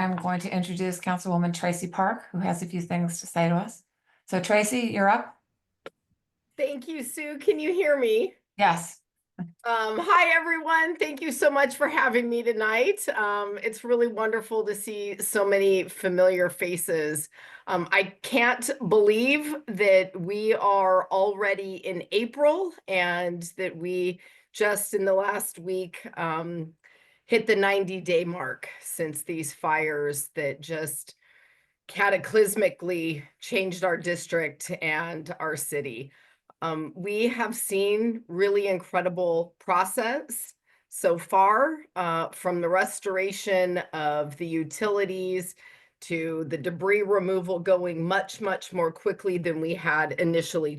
I'm going to introduce Councilwoman Traci Park, who has a few things to say to us. So Traci, you're up. Thank you, Sue. Can you hear me? Yes. Hi, everyone. Thank you so much for having me tonight. It's really wonderful to see so many familiar faces. I can't believe that we are already in April and that we just in the last week hit the 90-day mark since these fires that just cataclysmically changed our district and our city. We have seen really incredible process so far, from the restoration of the utilities to the debris removal going much, much more quickly than we had initially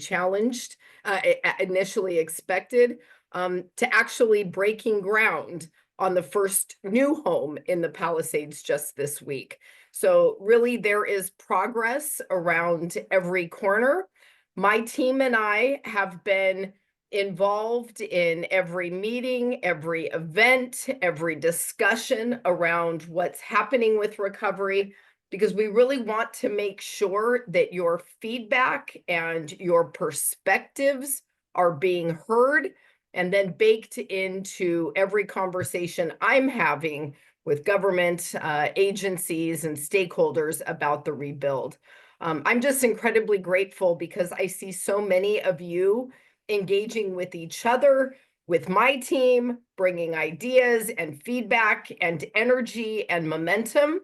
initially expected, to actually breaking ground on the first new home in the Palisades just this week. So really there is progress around every corner. My team and I have been involved in every meeting, every event, every discussion around what's happening with recovery, because we really want to make sure that your feedback and your perspectives are being heard and then baked into every conversation I'm having with government agencies and stakeholders about the rebuild. I'm just incredibly grateful because I see so many of you engaging with each other, with my team, bringing ideas and feedback and energy and momentum.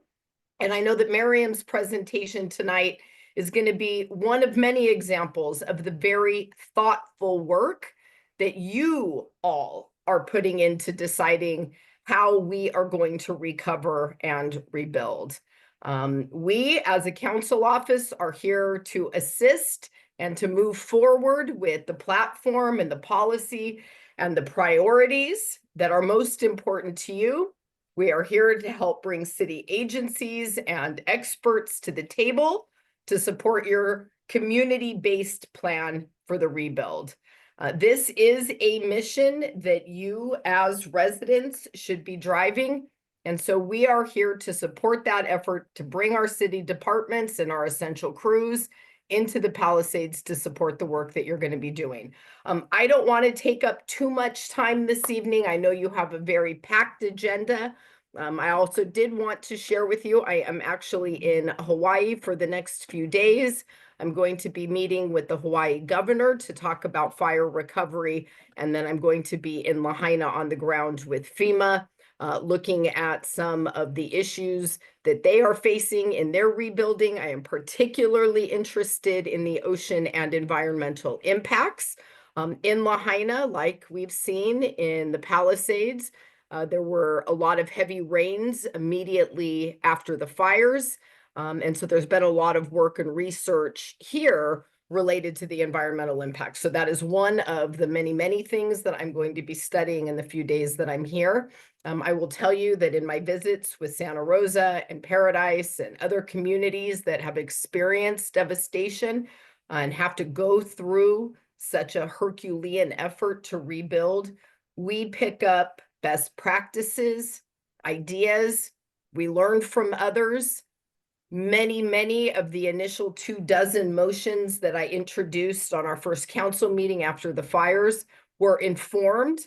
And I know that Miriam's presentation tonight is going to be one of many examples of the very thoughtful work that you all are putting into deciding how we are going to recover and rebuild. We as a council office are here to assist and to move forward with the platform and the policy and the priorities that are most important to you. We are here to help bring city agencies and experts to the table to support your community-based plan for the rebuild. This is a mission that you as residents should be driving. And so we are here to support that effort to bring our city departments and our essential crews into the Palisades to support the work that you're going to be doing. I don't want to take up too much time this evening. I know you have a very packed agenda. I also did want to share with you, I am actually in Hawaii for the next few days. I'm going to be meeting with the Hawaii governor to talk about fire recovery, and then I'm going to be in Lahaina on the ground with FEMA, looking at some of the issues that they are facing in their rebuilding. I am particularly interested in the ocean and environmental impacts. In Lahaina, like we've seen in the Palisades, there were a lot of heavy rains immediately after the fires. And so there's been a lot of work and research here related to the environmental impact. So that is one of the many, many things that I'm going to be studying in the few days that I'm here. I will tell you that in my visits with Santa Rosa and Paradise and other communities that have experienced devastation and have to go through such a Herculean effort to rebuild, we pick up best practices, ideas, we learn from others. Many of the initial 24 motions that I introduced on our first council meeting after the fires were informed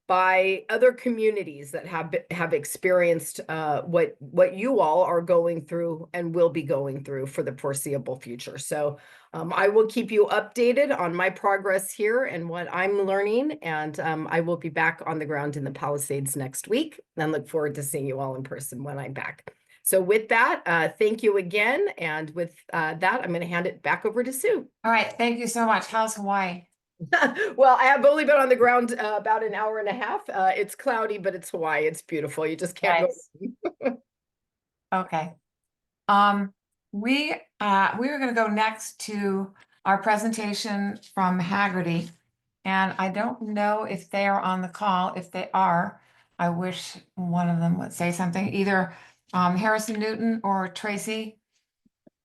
by other communities that have experienced what you all are going through and will be going through for the foreseeable future. So I will keep you updated on my progress here and what I'm learning, and I will be back on the ground in the Palisades next week, and look forward to seeing you all in person when I'm back. So with that, thank you again. And with that, I'm going to hand it back over to Sue. All right. Thank you so much. How's Hawaii? Well, I have only been on the ground about an hour and a half. It's cloudy, but it's Hawaii. It's beautiful. You just can't go. Okay. We are going to go next to our presentation from Hagerty. And I don't know if they are on the call. If they are, I wish one of them would say something. Either Harrison Newton or Tracy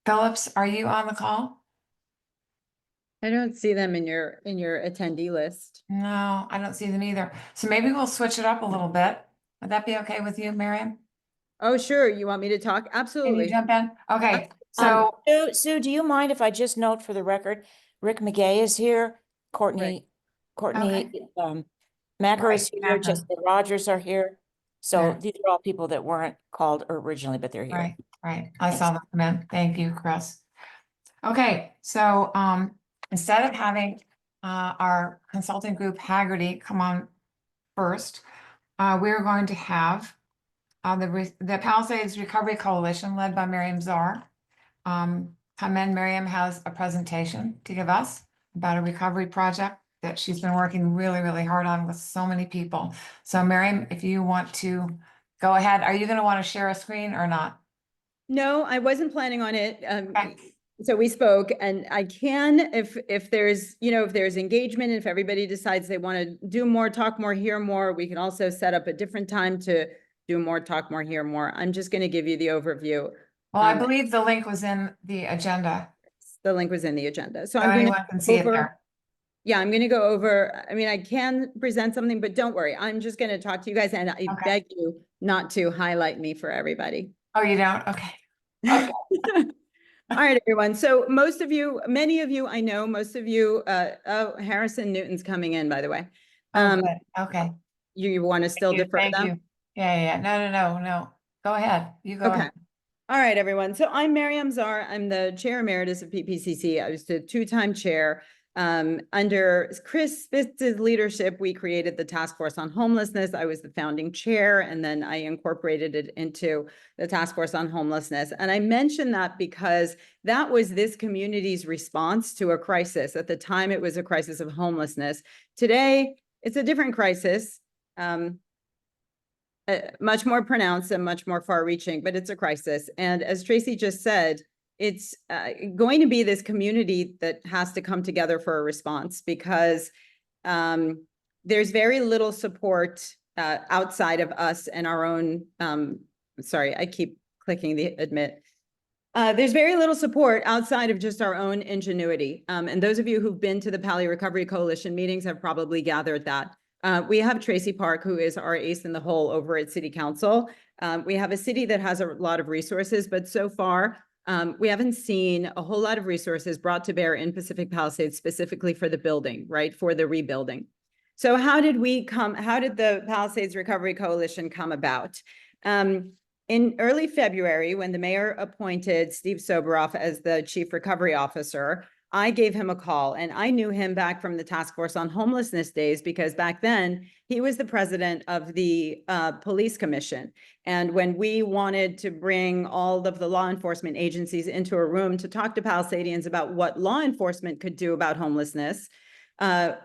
Phillips, are you on the call? I don't see them in your attendee list. No, I don't see them either. So maybe we'll switch it up a little bit. Would that be okay with you, Miriam? Oh, sure. You want me to talk? Can you Absolutely. jump in? Okay, so, Sue, do you mind if I just note for the record, Rick McGay is here, Courtney, Macker Right, is here, Macker. Jessica Rogers are here. So Yeah. these are all people that weren't called originally, but they're here. right, I saw them come in. Thank you, Chris. Okay, so, instead of having, our consulting group Hagerty come on first, we're going to have, the Palisades Recovery Coalition led by Miriam Czar. Come in, Miriam has a presentation to give us about a recovery project that she's been working really, really hard on with so many people. So Miriam, if you want to go ahead, are you gonna want to share a screen or not? No, I wasn't planning on it. Okay. So we spoke, and I can, if there's, if there's engagement, if everybody decides they want to do more, talk more, hear more, we can also set up a different time to do more, talk more, hear more. I'm just going to give you the overview. Well, I believe the link was in the agenda. The link was in the agenda. So So I'm going anyone can see it to there. Yeah, I'm going to go over, I mean, I can present something, but don't worry. I'm just going to talk to you guys, and I Okay. beg you not to highlight me for everybody. Oh, you don't? Okay. Okay. All right, everyone. So most of you, many of you, I know, most of you, oh, Harrison Newton's coming in, by the way. Oh, good. Okay. You want to still defer Thank them? you. Yeah. No. Go ahead. You go Okay. ahead. All right, everyone. So I'm Miriam Czar. I'm the chair emeritus of PPCC. I was the two-time chair. Under Chris Spitz's leadership, we created the Task Force on Homelessness. I was the founding chair, and then I incorporated it into the Task Force on Homelessness. And I mention that because that was this community's response to a crisis. At the time, it was a crisis of homelessness. Today, it's a different crisis. Much more pronounced and much more far-reaching, but it's a crisis. And as Traci just said, it's going to be this community that has to come together for a response, because there's very little support outside of us and our own, sorry, I keep clicking the admit. There's very little support outside of just our own ingenuity. And those of you who've been to the Pali Recovery Coalition meetings have probably gathered that. We have Traci Park, who is our ace in the hole over at City Council. We have a city that has a lot of resources, but so far, we haven't seen a whole lot of resources brought to bear in Pacific Palisades specifically for the building, right, for the rebuilding. So how did the Palisades Recovery Coalition come about? In early February, when the mayor appointed Steve Soberoff as the chief recovery officer, I gave him a call, and I knew him back from the Task Force on Homelessness days, because back then he was the president of the police commission. And when we wanted to bring all of the law enforcement agencies into a room to talk to Palisadians about what law enforcement could do about homelessness,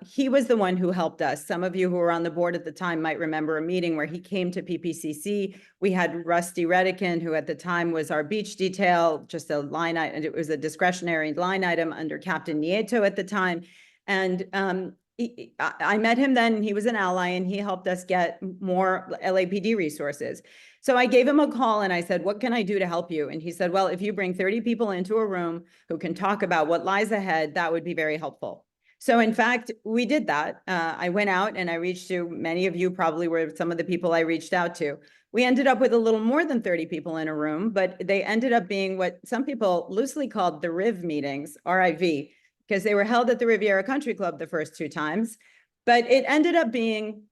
he was the one who helped us. Some of you who were on the board at the time might remember a meeting where he came to PPCC. We had Rusty Redican, who at the time was our beach detail, just a line item. It was a discretionary line item under Captain Nieto at the time. And I met him then, and he was an ally, and he helped us get more LAPD resources. So I gave him a call and I said, what can I do to help you? And he said, well, if you bring 30 people into a room who can talk about what lies ahead, that would be very helpful. So in fact, we did that. I went out and I reached to, many of you probably were some of the people I reached out to. We ended up with a little more than 30 people in a room, but they ended up being what some people loosely called the RIV meetings, R-I-V, because they were held at the Riviera Country Club the first 2 times. But it ended up being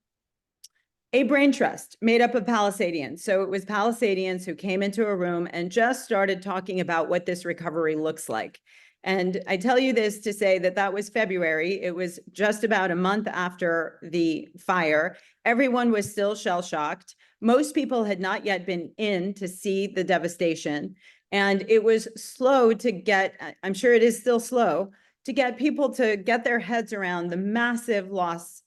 a brain trust made up of Palisadians. So it was Palisadians who came into a room and just started talking about what this recovery looks like. And I tell you this to say that that was February. It was just about a month after the fire. Everyone was still shell-shocked. Most people had not yet been in to see the devastation. And it was slow to get, I'm sure it is still slow, to get people to get their heads around the massive loss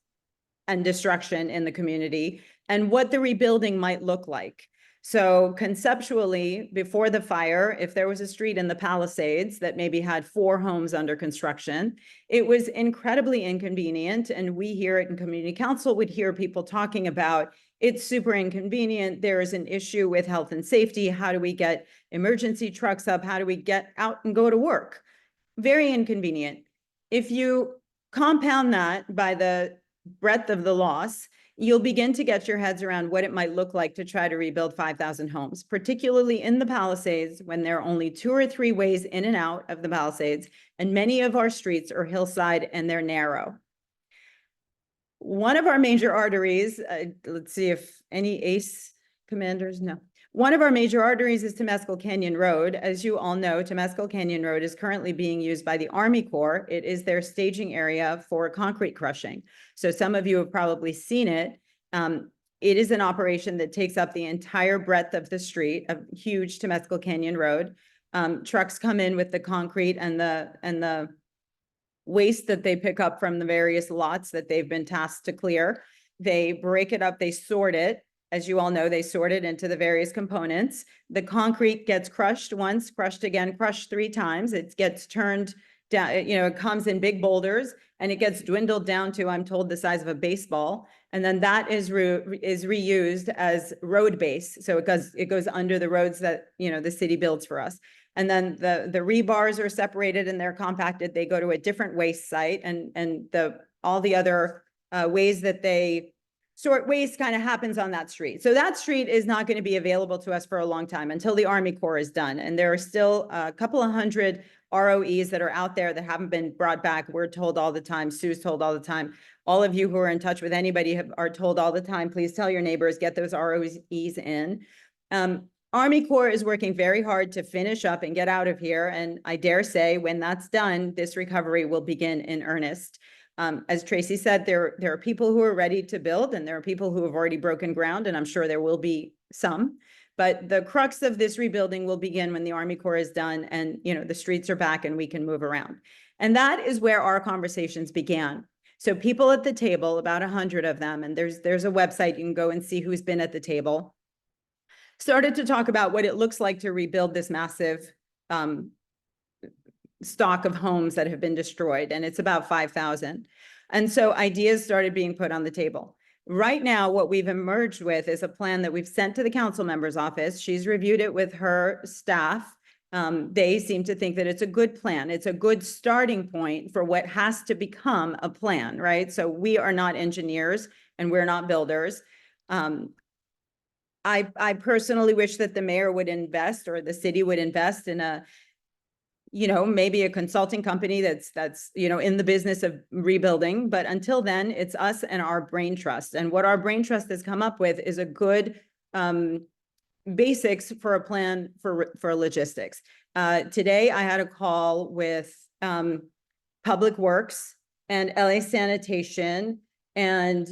and destruction in the community and what the rebuilding might look like. So conceptually, before the fire, if there was a street in the Palisades that maybe had 4 homes under construction, it was incredibly inconvenient. And we here at Community Council would hear people talking about, it's super inconvenient. There is an issue with health and safety. How do we get emergency trucks up? How do we get out and go to work? Very inconvenient. If you compound that by the breadth of the loss, you'll begin to get your heads around what it might look like to try to rebuild 5,000 homes, particularly in the Palisades, when there are only 2 or 3 ways in and out of the Palisades, and many of our streets are hillside and they're narrow. One of our major arteries, let's see if any ACE commanders, no. One of our major arteries is Temescal Canyon Road. As you all know, Temescal Canyon Road is currently being used by the Army Corps. It is their staging area for concrete crushing. So some of you have probably seen it. It is an operation that takes up the entire breadth of the street, a huge Temescal Canyon Road. Trucks come in with the concrete and the waste that they pick up from the various lots that they've been tasked to clear. They break it up, they sort it. As you all know, they sort it into the various components. The concrete gets crushed once, crushed again, crushed 3 times. It gets turned down, it comes in big boulders and it gets dwindled down to, I'm told, the size of a baseball. And then that is reused as road base. So it goes under the roads that, the city builds for us. And then the rebars are separated and they're compacted. They go to a different waste site, and all the other ways that they sort waste kind of happens on that street. So that street is not going to be available to us for a long time until the Army Corps is done. And there are still a couple of hundred ROEs that are out there that haven't been brought back. We're told all the time, Sue's told all the time. All of you who are in touch with anybody are told all the time, please tell your neighbors, get those ROEs in. Army Corps is working very hard to finish up and get out of here. And I dare say when that's done, this recovery will begin in earnest. As Traci said, there are people who are ready to build and there are people who have already broken ground, and I'm sure there will be some. But the crux of this rebuilding will begin when the Army Corps is done and the streets are back and we can move around. And that is where our conversations began. So people at the table, about 100 of them, and there's a website, you can go and see who's been at the table, started to talk about what it looks like to rebuild this massive stock of homes that have been destroyed, and it's about 5,000. And so ideas started being put on the table. Right now, what we've emerged with is a plan that we've sent to the council member's office. She's reviewed it with her staff. They seem to think that it's a good plan. It's a good starting point for what has to become a plan, right? So we are not engineers and we're not builders. I personally wish that the mayor would invest, or the city would invest in maybe a consulting company that's in the business of rebuilding. But until then, it's us and our brain trust. And what our brain trust has come up with is a good basics for a plan for logistics. Today, I had a call with Public Works and LA Sanitation and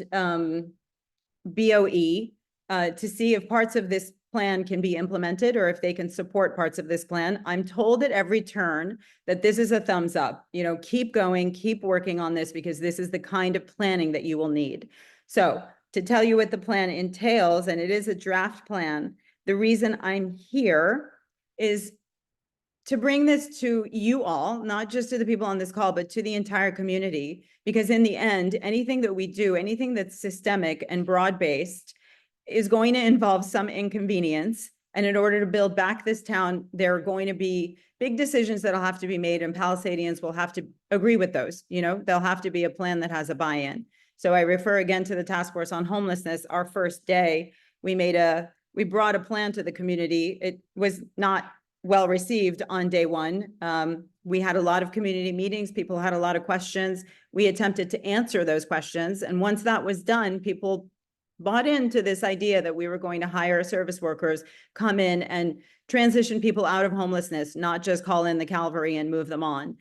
BOE to see if parts of this plan can be implemented or if they can support parts of this plan. I'm told at every turn that this is a thumbs up. Keep going, keep working on this, because this is the kind of planning that you will need. So to tell you what the plan entails, and it is a draft plan, the reason I'm here is to bring this to you all, not just to the people on this call, but to the entire community, because in the end, anything that we do, anything that's systemic and broad-based is going to involve some inconvenience. And in order to build back this town, there are going to be big decisions that'll have to be made, and Palisadians will have to agree with those. There'll have to be a plan that has a buy-in. So I refer again to the task force on homelessness. Our first day, we brought a plan to the community. It was not well received on day one. We had a lot of community meetings. People had a lot of questions. We attempted to answer those questions. And once that was done, people bought into this idea that we were going to hire service workers, come in and transition people out of homelessness, not just call in the cavalry and move them on.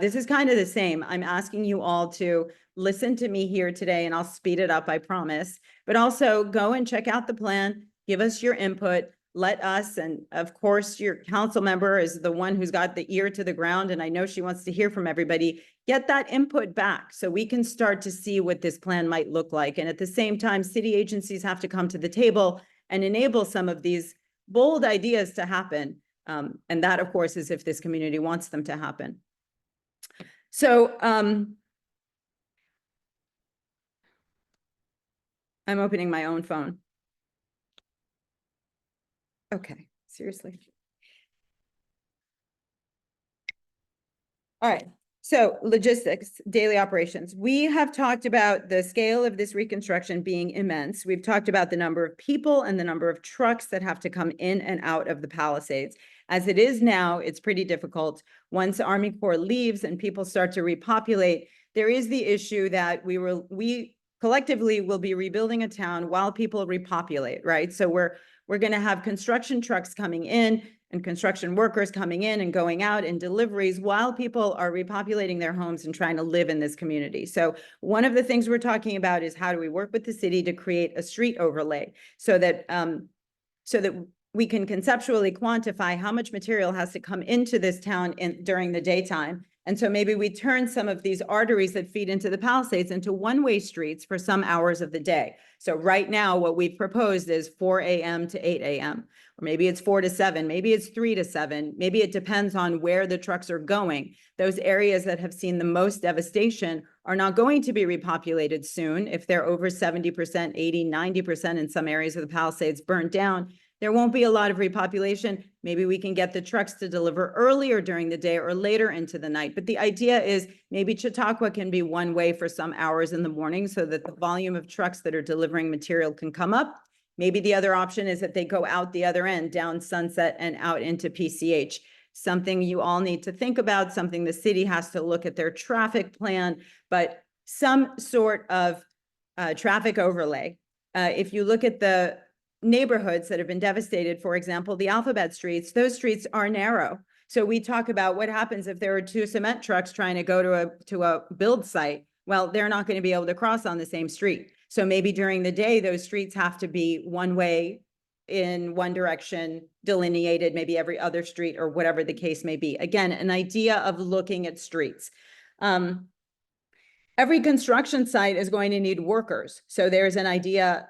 This is kind of the same. I'm asking you all to listen to me here today, and I'll speed it up, I promise, but also go and check out the plan, give us your input, let us, and of course, your council member is the one who's got the ear to the ground, and I know she wants to hear from everybody, get that input back so we can start to see what this plan might look like. And at the same time, city agencies have to come to the table and enable some of these bold ideas to happen. And that, of course, is if this community wants them to happen. So I'm opening my own phone. Okay, seriously. All right, So logistics, daily operations. We have talked about the scale of this reconstruction being immense. We've talked about the number of people and the number of trucks that have to come in and out of the Palisades. As it is now, it's pretty difficult. Once Army Corps leaves and people start to repopulate, there is the issue that we collectively will be rebuilding a town while people repopulate, right? So we're going to have construction trucks coming in and construction workers coming in and going out in deliveries while people are repopulating their homes and trying to live in this community. So one of the things we're talking about is how do we work with the city to create a street overlay so that we can conceptually quantify how much material has to come into this town during the daytime. And so maybe we turn some of these arteries that feed into the Palisades into one-way streets for some hours of the day. So right now, what we've proposed is 4 a.m. to 8 a.m. Or maybe it's 4 to 7, maybe it's 3 to 7, maybe it depends on where the trucks are going. Those areas that have seen the most devastation are not going to be repopulated soon. If they're over 70%, 80, 90% in some areas of the Palisades burnt down, there won't be a lot of repopulation. Maybe we can get the trucks to deliver earlier during the day or later into the night. But the idea is maybe Chautauqua can be one way for some hours in the morning so that the volume of trucks that are delivering material can come up. Maybe the other option is that they go out the other end, down Sunset and out into PCH. Something you all need to think about, something the city has to look at their traffic plan, but some sort of traffic overlay. If you look at the neighborhoods that have been devastated, for example, the alphabet streets, those streets are narrow. So we talk about what happens if there are two cement trucks trying to go to a build site. Well, they're not going to be able to cross on the same street. So maybe during the day, those streets have to be one way in one direction, delineated, maybe every other street or whatever the case may be. Again, an idea of looking at streets. Every construction site is going to need workers. So there's an idea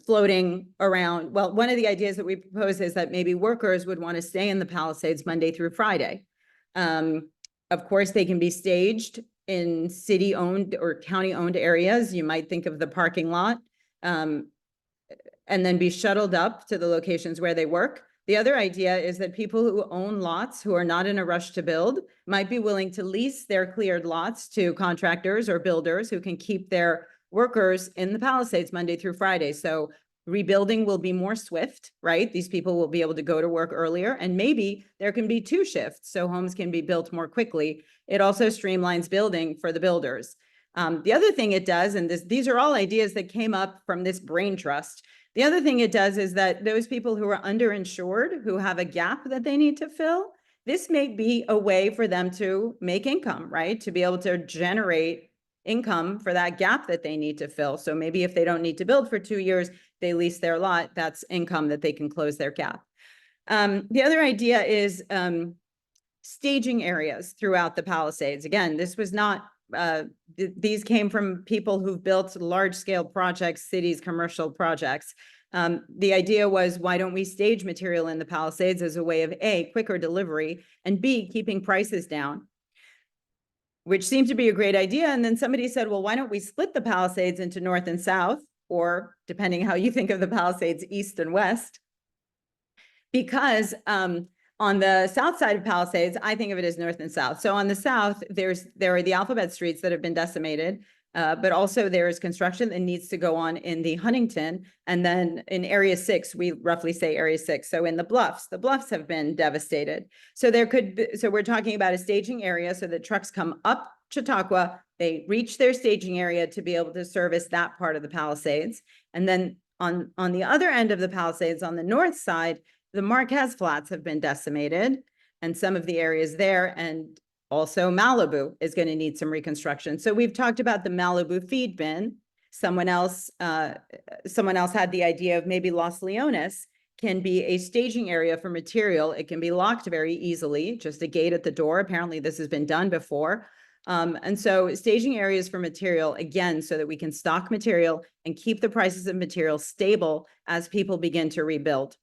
floating around. Well, one of the ideas that we propose is that maybe workers would want to stay in the Palisades Monday through Friday. Of course, they can be staged in city-owned or county-owned areas. You might think of the parking lot, and then be shuttled up to the locations where they work. The other idea is that people who own lots who are not in a rush to build might be willing to lease their cleared lots to contractors or builders who can keep their workers in the Palisades Monday through Friday. So rebuilding will be more swift, right? These people will be able to go to work earlier, and maybe there can be 2 shifts so homes can be built more quickly. It also streamlines building for the builders. The other thing it does, and these are all ideas that came up from this brain trust. The other thing it does is that those people who are underinsured, who have a gap that they need to fill, this may be a way for them to make income, right? To be able to generate income for that gap that they need to fill. So maybe if they don't need to build for 2 years, they lease their lot, that's income that they can close their gap. The other idea is staging areas throughout the Palisades. Again, this was not, these came from people who've built large scale projects, cities, commercial projects. The idea was, why don't we stage material in the Palisades as a way of A, quicker delivery, and B, keeping prices down, which seemed to be a great idea. And then somebody said, well, why don't we split the Palisades into north and south, or depending how you think of the Palisades, east and west? Because on the south side of Palisades, I think of it as north and south. So on the south, there are the alphabet streets that have been decimated, but also there is construction that needs to go on in the Huntington. And then in Area 6, we roughly say Area 6. So in the Bluffs have been devastated. So so we're talking about a staging area so that trucks come up Chautauqua, they reach their staging area to be able to service that part of the Palisades. And then on the other end of the Palisades, on the north side, the Marquez Flats have been decimated, and some of the areas there, and also Malibu is going to need some reconstruction. So we've talked about the Malibu feed bin. Someone else had the idea of maybe Los Leones can be a staging area for material. It can be locked very easily, just a gate at the door. Apparently this has been done before. And so staging areas for material, again, so that we can stock material and keep the prices of material stable as people begin to rebuild.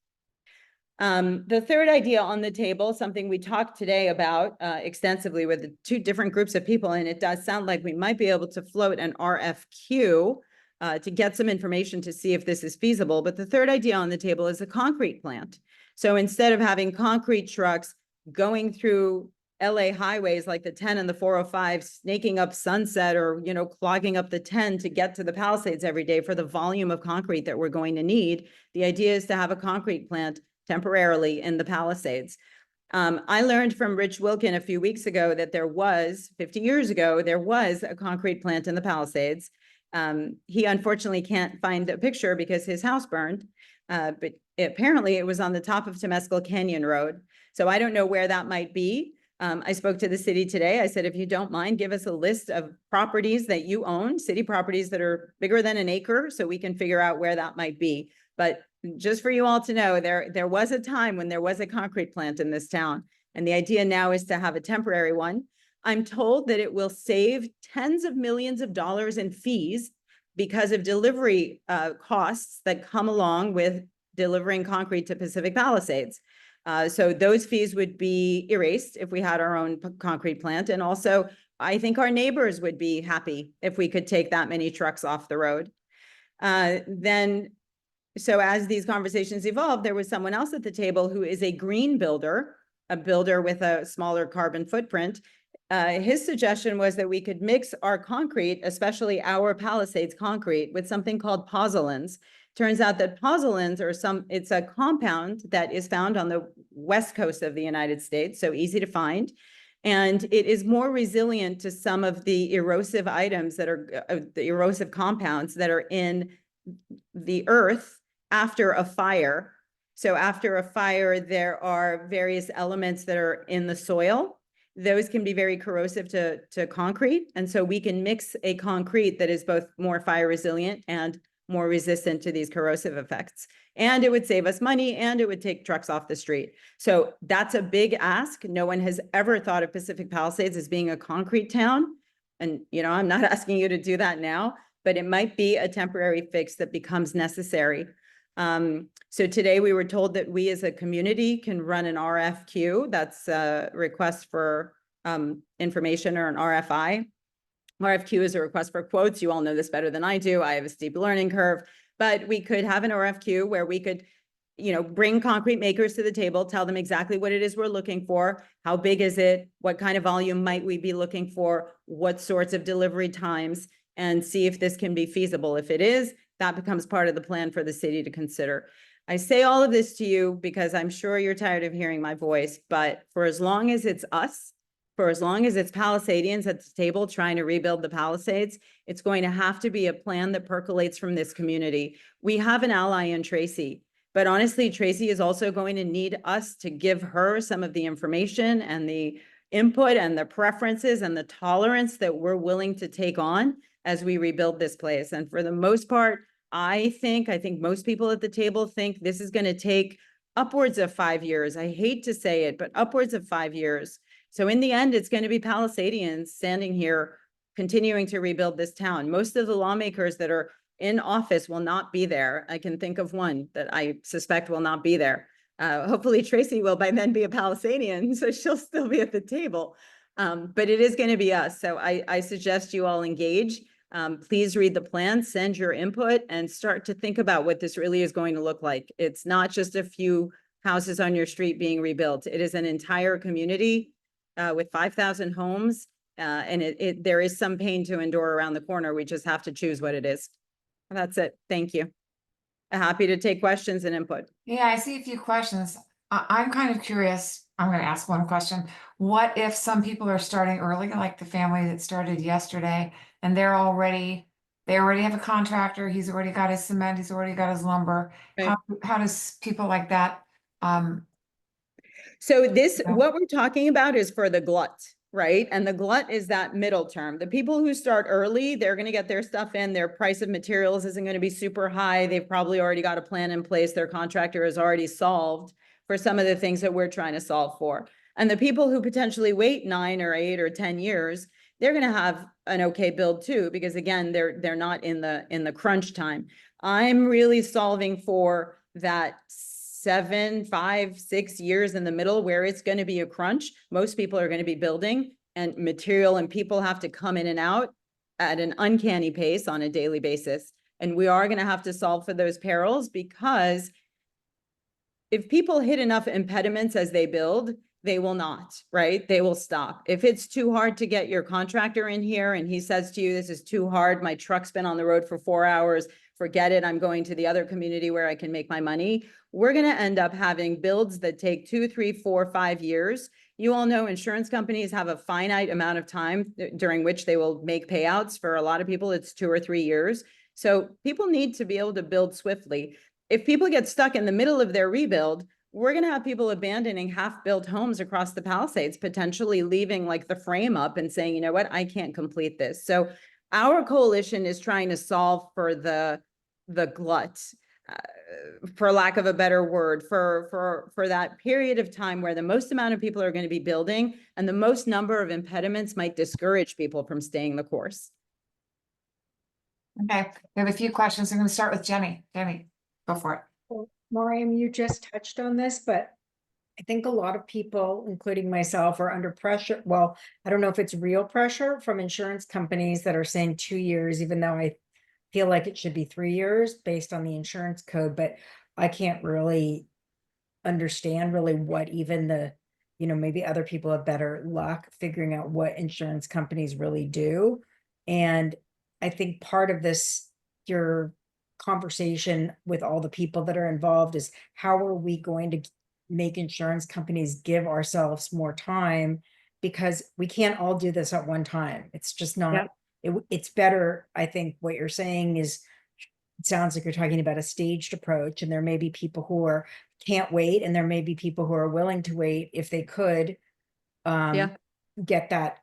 The third idea on the table, something we talked today about extensively with the 2 different groups of people, and it does sound like we might be able to float an RFQ to get some information to see if this is feasible. But the third idea on the table is a concrete plant. So instead of having concrete trucks going through LA highways like the 10 and the 405 snaking up Sunset or, clogging up the 10 to get to the Palisades every day for the volume of concrete that we're going to need. The idea is to have a concrete plant temporarily in the Palisades. I learned from Rich Wilkin a few weeks ago that 50 years ago, there was a concrete plant in the Palisades. He unfortunately can't find a picture because his house burned, but apparently it was on the top of Temescal Canyon Road. So I don't know where that might be. I spoke to the city today. I said, if you don't mind, give us a list of properties that you own, city properties that are bigger than an acre, so we can figure out where that might be. But just for you all to know, there was a time when there was a concrete plant in this town. And the idea now is to have a temporary one. I'm told that it will save tens of millions of dollars in fees because of delivery costs that come along with delivering concrete to Pacific Palisades. So those fees would be erased if we had our own concrete plant. And also, I think our neighbors would be happy if we could take that many trucks off the road. So as these conversations evolved, there was someone else at the table who is a green builder, a builder with a smaller carbon footprint. His suggestion was that we could mix our concrete, especially our Palisades concrete, with something called pozzolans. Turns out that pozzolans it's a compound that is found on the west coast of the United States, so easy to find. And it is more resilient to some of the erosive items that are the erosive compounds that are in the earth after a fire. So after a fire, there are various elements that are in the soil. Those can be very corrosive to concrete. And so we can mix a concrete that is both more fire resilient and more resistant to these corrosive effects. And it would save us money and it would take trucks off the street. So that's a big ask. No one has ever thought of Pacific Palisades as being a concrete town. And, I'm not asking you to do that now, but it might be a temporary fix that becomes necessary. So today we were told that we as a community can run an RFQ. That's a request for information, or an RFI. RFQ is a request for quotes. You all know this better than I do. I have a steep learning curve, but we could have an RFQ where we could, bring concrete makers to the table, tell them exactly what it is we're looking for. How big is it? What kind of volume might we be looking for? What sorts of delivery times? And see if this can be feasible. If it is, that becomes part of the plan for the city to consider. I say all of this to you because I'm sure you're tired of hearing my voice, but for as long as it's us, for as long as it's Palisadians at the table trying to rebuild the Palisades, it's going to have to be a plan that percolates from this community. We have an ally in Traci, but honestly, Traci is also going to need us to give her some of the information and the input and the preferences and the tolerance that we're willing to take on as we rebuild this place. And for the most part, I think most people at the table think this is going to take upwards of 5 years. I hate to say it, but upwards of 5 years. So in the end, it's going to be Palisadians standing here continuing to rebuild this town. Most of the lawmakers that are in office will not be there. I can think of one that I suspect will not be there. Hopefully Traci will by then be a Palisadian, so she'll still be at the table. But it is going to be us. So I suggest you all engage. Please read the plan, send your input, and start to think about what this really is going to look like. It's not just a few houses on your street being rebuilt. It is an entire community with 5,000 homes, and there is some pain to endure around the corner. We just have to choose what it is. That's it. Thank you. Happy to take questions and input. Yeah, I see a few questions. I'm kind of curious. I'm going to ask one question. What if some people are starting early, like the family that started yesterday, and they already have a contractor, he's already got his cement, he's already got his lumber. Right. How does people like that? So what we're talking about is for the glut, right? And the glut is that middle term. The people who start early, they're going to get their stuff in. Their price of materials isn't going to be super high. They've probably already got a plan in place. Their contractor has already solved for some of the things that we're trying to solve for. And the people who potentially wait 9 or 8 or 10 years, they're going to have an okay build too, because again, they're not in the crunch time. I'm really solving for that 7, 5, 6 years in the middle where it's going to be a crunch. Most people are going to be building, and material and people have to come in and out at an uncanny pace on a daily basis. And we are going to have to solve for those perils, because if people hit enough impediments as they build, they will not, right? They will stop. If it's too hard to get your contractor in here and he says to you, this is too hard, my truck's been on the road for 4 hours, forget it, I'm going to the other community where I can make my money. We're going to end up having builds that take 2, 3, 4, 5 years. You all know insurance companies have a finite amount of time during which they will make payouts. For a lot of people, it's 2 or 3 years. So people need to be able to build swiftly. If people get stuck in the middle of their rebuild, we're going to have people abandoning half-built homes across the Palisades, potentially leaving like the frame up and saying, you know what, I can't complete this. So our coalition is trying to solve for the glut, for lack of a better word, for that period of time where the most amount of people are going to be building and the most number of impediments might discourage people from staying the course. Okay, we have a few questions. I'm going to start with Jenny. Jenny, go for it. Well, Maureen, you just touched on this, but I think a lot of people, including myself, are under pressure. Well, I don't know if it's real pressure from insurance companies that are saying 2 years, even though I feel like it should be 3 years based on the insurance code, but I can't really understand really what even the, maybe other people have better luck figuring out what insurance companies really do. And I think part of this, your conversation with all the people that are involved, is how are we going to make insurance companies give ourselves more time, because we can't all do this at one time. It's just not, it's better. I think what you're saying is, it sounds like you're talking about a staged approach, and there may be people who can't wait, and there may be people who are willing to wait if they could get that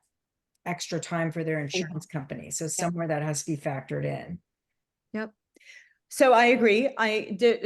extra time for their insurance company. So somewhere that has to be factored in. Yep. So I agree.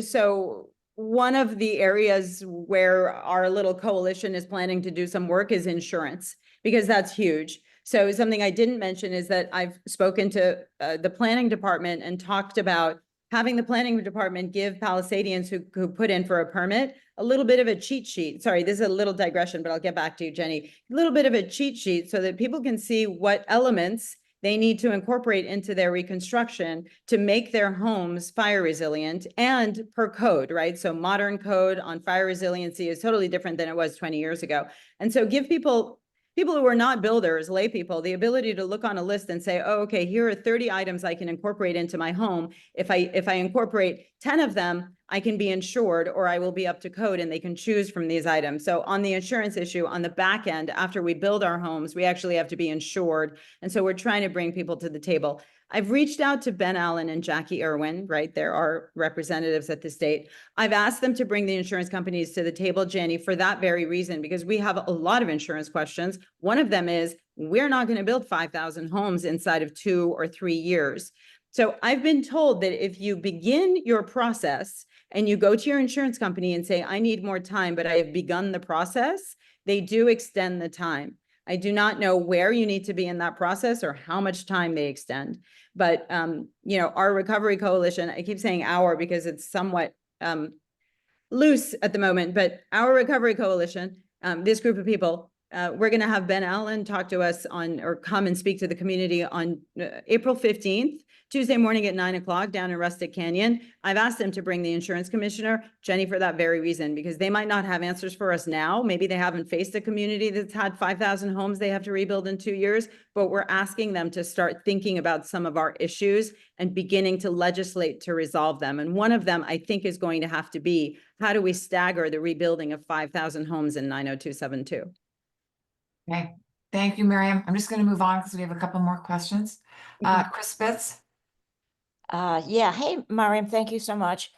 So one of the areas where our little coalition is planning to do some work is insurance, because that's huge. So something I didn't mention is that I've spoken to the planning department and talked about having the planning department give Palisadians who put in for a permit a little bit of a cheat sheet. Sorry, this is a little digression, but I'll get back to you, Jenny. A little bit of a cheat sheet so that people can see what elements they need to incorporate into their reconstruction to make their homes fire resilient and per code, right? So modern code on fire resiliency is totally different than it was 20 years ago. And so give people who are not builders, lay people, the ability to look on a list and say, oh, okay, here are 30 items I can incorporate into my home. If I incorporate 10 of them, I can be insured, or I will be up to code, and they can choose from these items. So on the insurance issue, on the back end, after we build our homes, we actually have to be insured. And so we're trying to bring people to the table. I've reached out to Ben Allen and Jackie Irwin, right? There are representatives at the state. I've asked them to bring the insurance companies to the table, Jenny, for that very reason, because we have a lot of insurance questions. One of them is, we're not going to build 5,000 homes inside of 2 or 3 years. So I've been told that if you begin your process and you go to your insurance company and say, I need more time, but I have begun the process, they do extend the time. I do not know where you need to be in that process or how much time they extend. But, our recovery coalition, I keep saying our because it's somewhat loose at the moment, but our recovery coalition, this group of people, we're going to have Ben Allen talk to us or come and speak to the community on April 15th, Tuesday morning at 9 o'clock down in Rustic Canyon. I've asked them to bring the insurance commissioner, Jenny, for that very reason, because they might not have answers for us now. Maybe they haven't faced a community that's had 5,000 homes they have to rebuild in 2 years, but we're asking them to start thinking about some of our issues and beginning to legislate to resolve them. And one of them, I think, is going to have to be, how do we stagger the rebuilding of 5,000 homes in 90272? Okay, thank you, Miriam. I'm just going to move on because we have a couple more questions. Chris Spitz. Yeah. Hey, Mariam, thank you so much.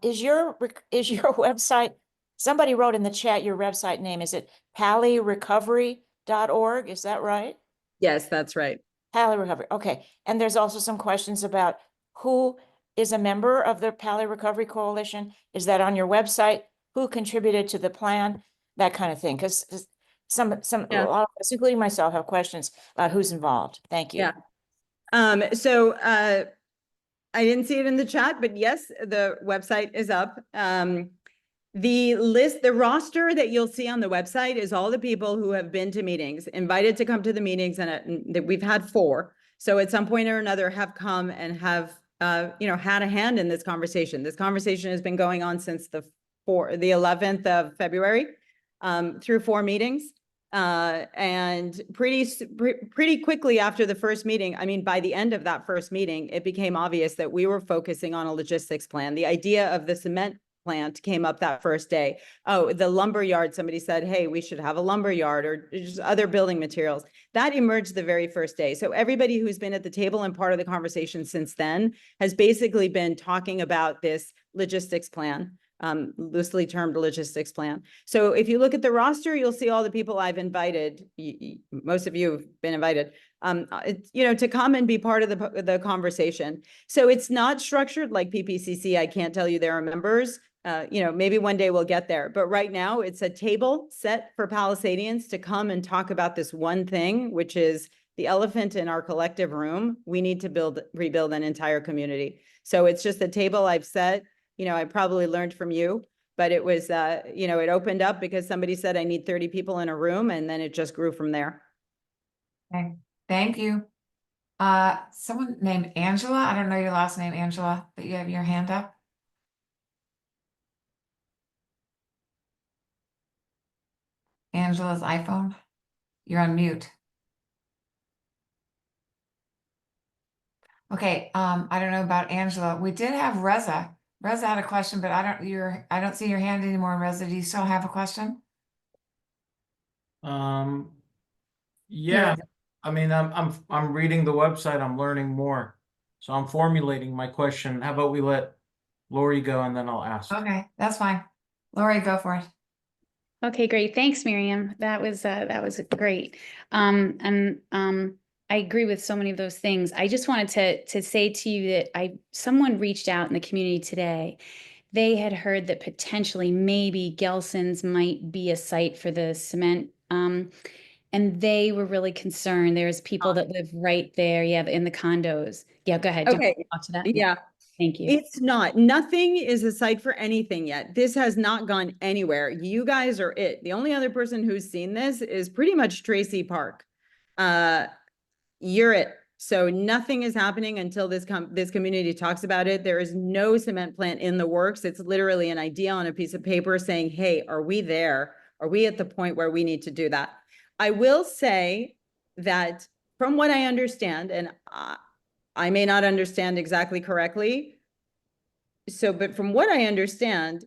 Is your website, somebody wrote in the chat, your website name, is it palirecovery.org? Is that right? Yes, that's right. Pali Recovery. Okay. And there's also some questions about who is a member of the Pali Recovery Coalition. Is that on your website? Who contributed to the plan? That kind of thing. Because a lot of us, including myself, have questions about who's involved. Thank you. Yeah. I didn't see it in the chat, but yes, the website is up. The roster that you'll see on the website is all the people who have been to meetings, invited to come to the meetings, and we've had 4. So at some point or another have come and have, had a hand in this conversation. This conversation has been going on since the 11th of February. through 4 meetings. And pretty quickly after the first meeting, I mean, by the end of that first meeting, it became obvious that we were focusing on a logistics plan. The idea of the cement plant came up that first day. Oh, the lumber yard, somebody said, hey, we should have a lumber yard or just other building materials. That emerged the very first day. So everybody who's been at the table and part of the conversation since then has basically been talking about this logistics plan, loosely termed logistics plan. So if you look at the roster, you'll see all the people I've invited. Most of you have been invited, to come and be part of the conversation. So it's not structured like PPCC. I can't tell you there are members. Maybe one day we'll get there. But right now it's a table set for Palisadians to come and talk about this one thing, which is the elephant in our collective room. We need to rebuild an entire community. So it's just a table I've set. I probably learned from you, but it was, it opened up because somebody said I need 30 people in a room, and then it just grew from there. Okay, thank you. Someone named Angela, I don't know your last name, Angela, but you have your hand up. Angela's iPhone, you're on mute. Okay, I don't know about Angela. We did have Reza. Reza had a question, but I don't see your hand anymore. Reza, do you still have a question? Yeah, I mean, I'm reading the website, I'm learning more. So I'm formulating my question. How about we let Lori go and then I'll ask. Okay, that's fine. Lori, go for it. Okay, great. Thanks, Miriam. That was great. I agree with so many of those things. I just wanted to say to you that someone reached out in the community today. They had heard that potentially maybe Gelson's might be a site for the cement. And they were really concerned. There's people that live right there. Yeah, in the condos. Yeah, go ahead. Do you want to talk to that? Yeah. Thank you. It's not. Nothing is a site for anything yet. This has not gone anywhere. You guys are it. The only other person who's seen this is pretty much Traci Park. You're it. So nothing is happening until this community talks about it. There is no cement plant in the works. It's literally an idea on a piece of paper saying, hey, are we there? Are we at the point where we need to do that? I will say that from what I understand, and I may not understand exactly correctly. But from what I understand,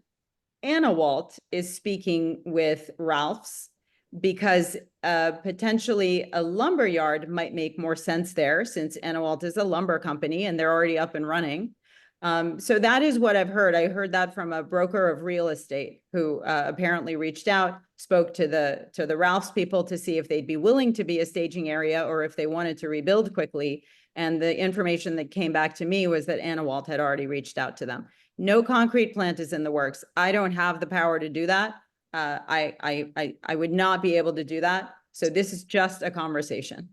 Anna Walt is speaking with Ralph's because potentially a lumber yard might make more sense there, since Anna Walt is a lumber company and they're already up and running. So that is what I've heard. I heard that from a broker of real estate who apparently reached out, spoke to the Ralph's people to see if they'd be willing to be a staging area or if they wanted to rebuild quickly. And the information that came back to me was that Anna Walt had already reached out to them. No concrete plant is in the works. I don't have the power to do that. I would not be able to do that. So this is just a conversation.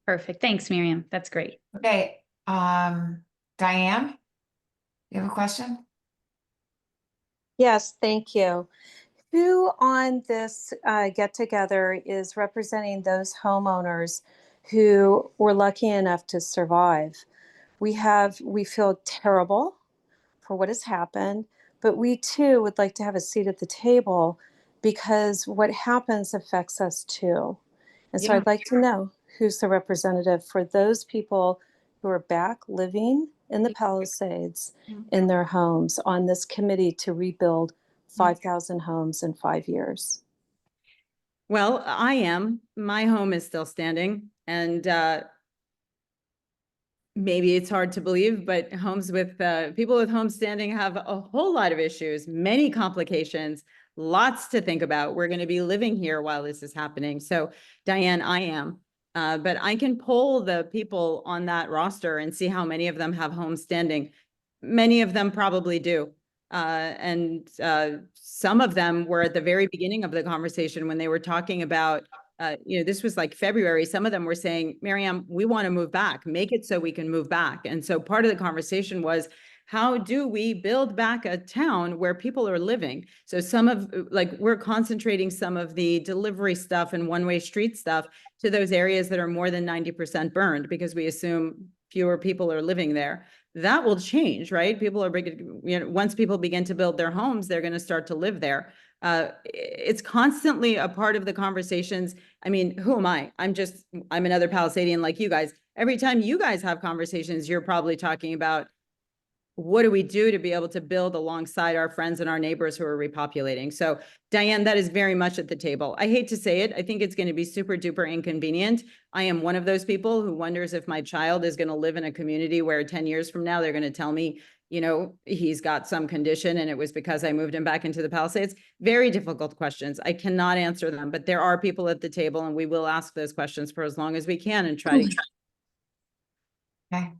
Perfect. Thanks, Miriam. That's great. Okay, Diane, you have a question? Yes, thank you. Who on this get-together is representing those homeowners who were lucky enough to survive? We feel terrible for what has happened, but we too would like to have a seat at the table because what happens affects us too. And so I'd like to know who's the representative for those people who are back living in the Palisades in their homes on this committee to rebuild 5,000 homes in 5 years. Well, I am. My home is still standing, and maybe it's hard to believe, but homes with people with homes standing have a whole lot of issues, many complications, lots to think about. We're going to be living here while this is happening. So, Diane, I am. But I can poll the people on that roster and see how many of them have homes standing. Many of them probably do. And some of them were at the very beginning of the conversation when they were talking about, this was like February. Some of them were saying, Miriam, we want to move back, make it so we can move back. And so part of the conversation was, how do we build back a town where people are living? So we're concentrating some of the delivery stuff and one-way street stuff to those areas that are more than 90% burned because we assume fewer people are living there. That will change, right? Once people begin to build their homes, they're going to start to live there. It's constantly a part of the conversations. I mean, who am I? I'm another Palisadian like you guys. Every time you guys have conversations, you're probably talking about what do we do to be able to build alongside our friends and our neighbors who are repopulating? So Diane, that is very much at the table. I hate to say it. I think it's going to be super duper inconvenient. I am one of those people who wonders if my child is going to live in a community where 10 years from now, they're going to tell me, you know, he's got some condition and it was because I moved him back into the Palisades. Very difficult questions. I cannot answer them, but there are people at the table and we will ask those questions for as long as we can and try to. Okay.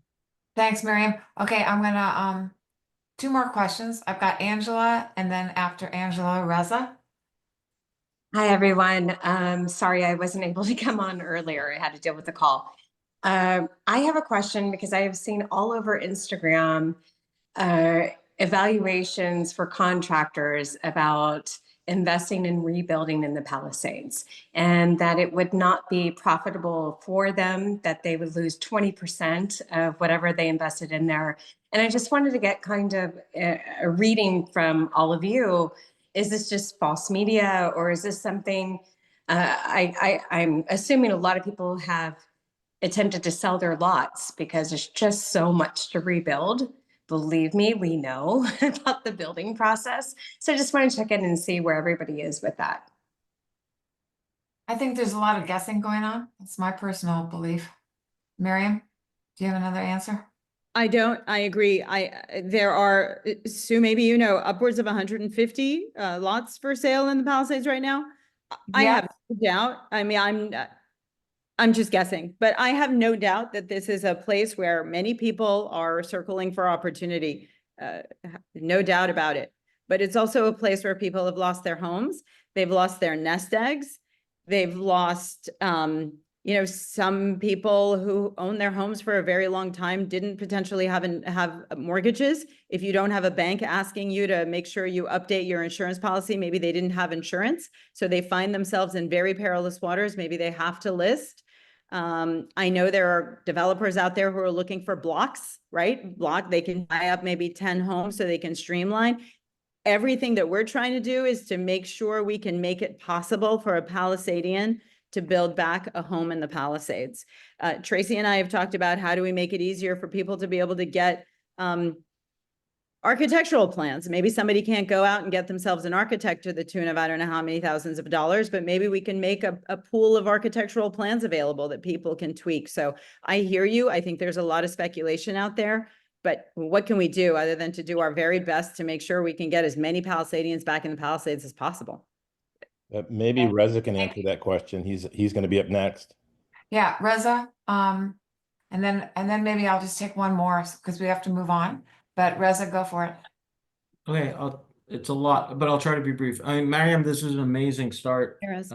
Thanks, Miriam. Okay, I'm gonna, two more questions. I've got Angela and then after Angela, Reza. Hi, everyone. Sorry I wasn't able to come on earlier. I had to deal with the call. I have a question because I have seen all over Instagram evaluations for contractors about investing in rebuilding in the Palisades, and that it would not be profitable for them, that they would lose 20% of whatever they invested in there. And I just wanted to get kind of a reading from all of you. Is this just false media, or is this something, I'm assuming a lot of people have attempted to sell their lots because there's just so much to rebuild. Believe me, we know about the building process. So I just want to check in and see where everybody is with that. I think there's a lot of guessing going on. It's my personal belief. Miriam, do you have another answer? I don't, I agree. There are, Sue, maybe you know, upwards of 150 lots for sale in the Palisades right now. I Yeah. have no doubt. I mean, I'm just guessing, but I have no doubt that this is a place where many people are circling for opportunity. No doubt about it. But it's also a place where people have lost their homes. They've lost their nest eggs. They've lost, you know, some people who own their homes for a very long time didn't potentially have mortgages. If you don't have a bank asking you to make sure you update your insurance policy, maybe they didn't have insurance. So they find themselves in very perilous waters. Maybe they have to list. I know there are developers out there who are looking for blocks, right? They can buy up maybe 10 homes so they can streamline. Everything that we're trying to do is to make sure we can make it possible for a Palisadian to build back a home in the Palisades. Traci and I have talked about how do we make it easier for people to be able to get architectural plans. Maybe somebody can't go out and get themselves an architect to the tune of, I don't know how many thousands of dollars, but maybe we can make a pool of architectural plans available that people can tweak. So I hear you. I think there's a lot of speculation out there, but what can we do other than to do our very best to make sure we can get as many Palisadians back in the Palisades as possible? Maybe Reza can answer that question. He's going to be up next. Yeah, Reza. And then maybe I'll just take one more because we have to move on. But Reza, go for it. Okay, it's a lot, but I'll try to be brief. I mean, Mariam, this is an amazing start. Yes.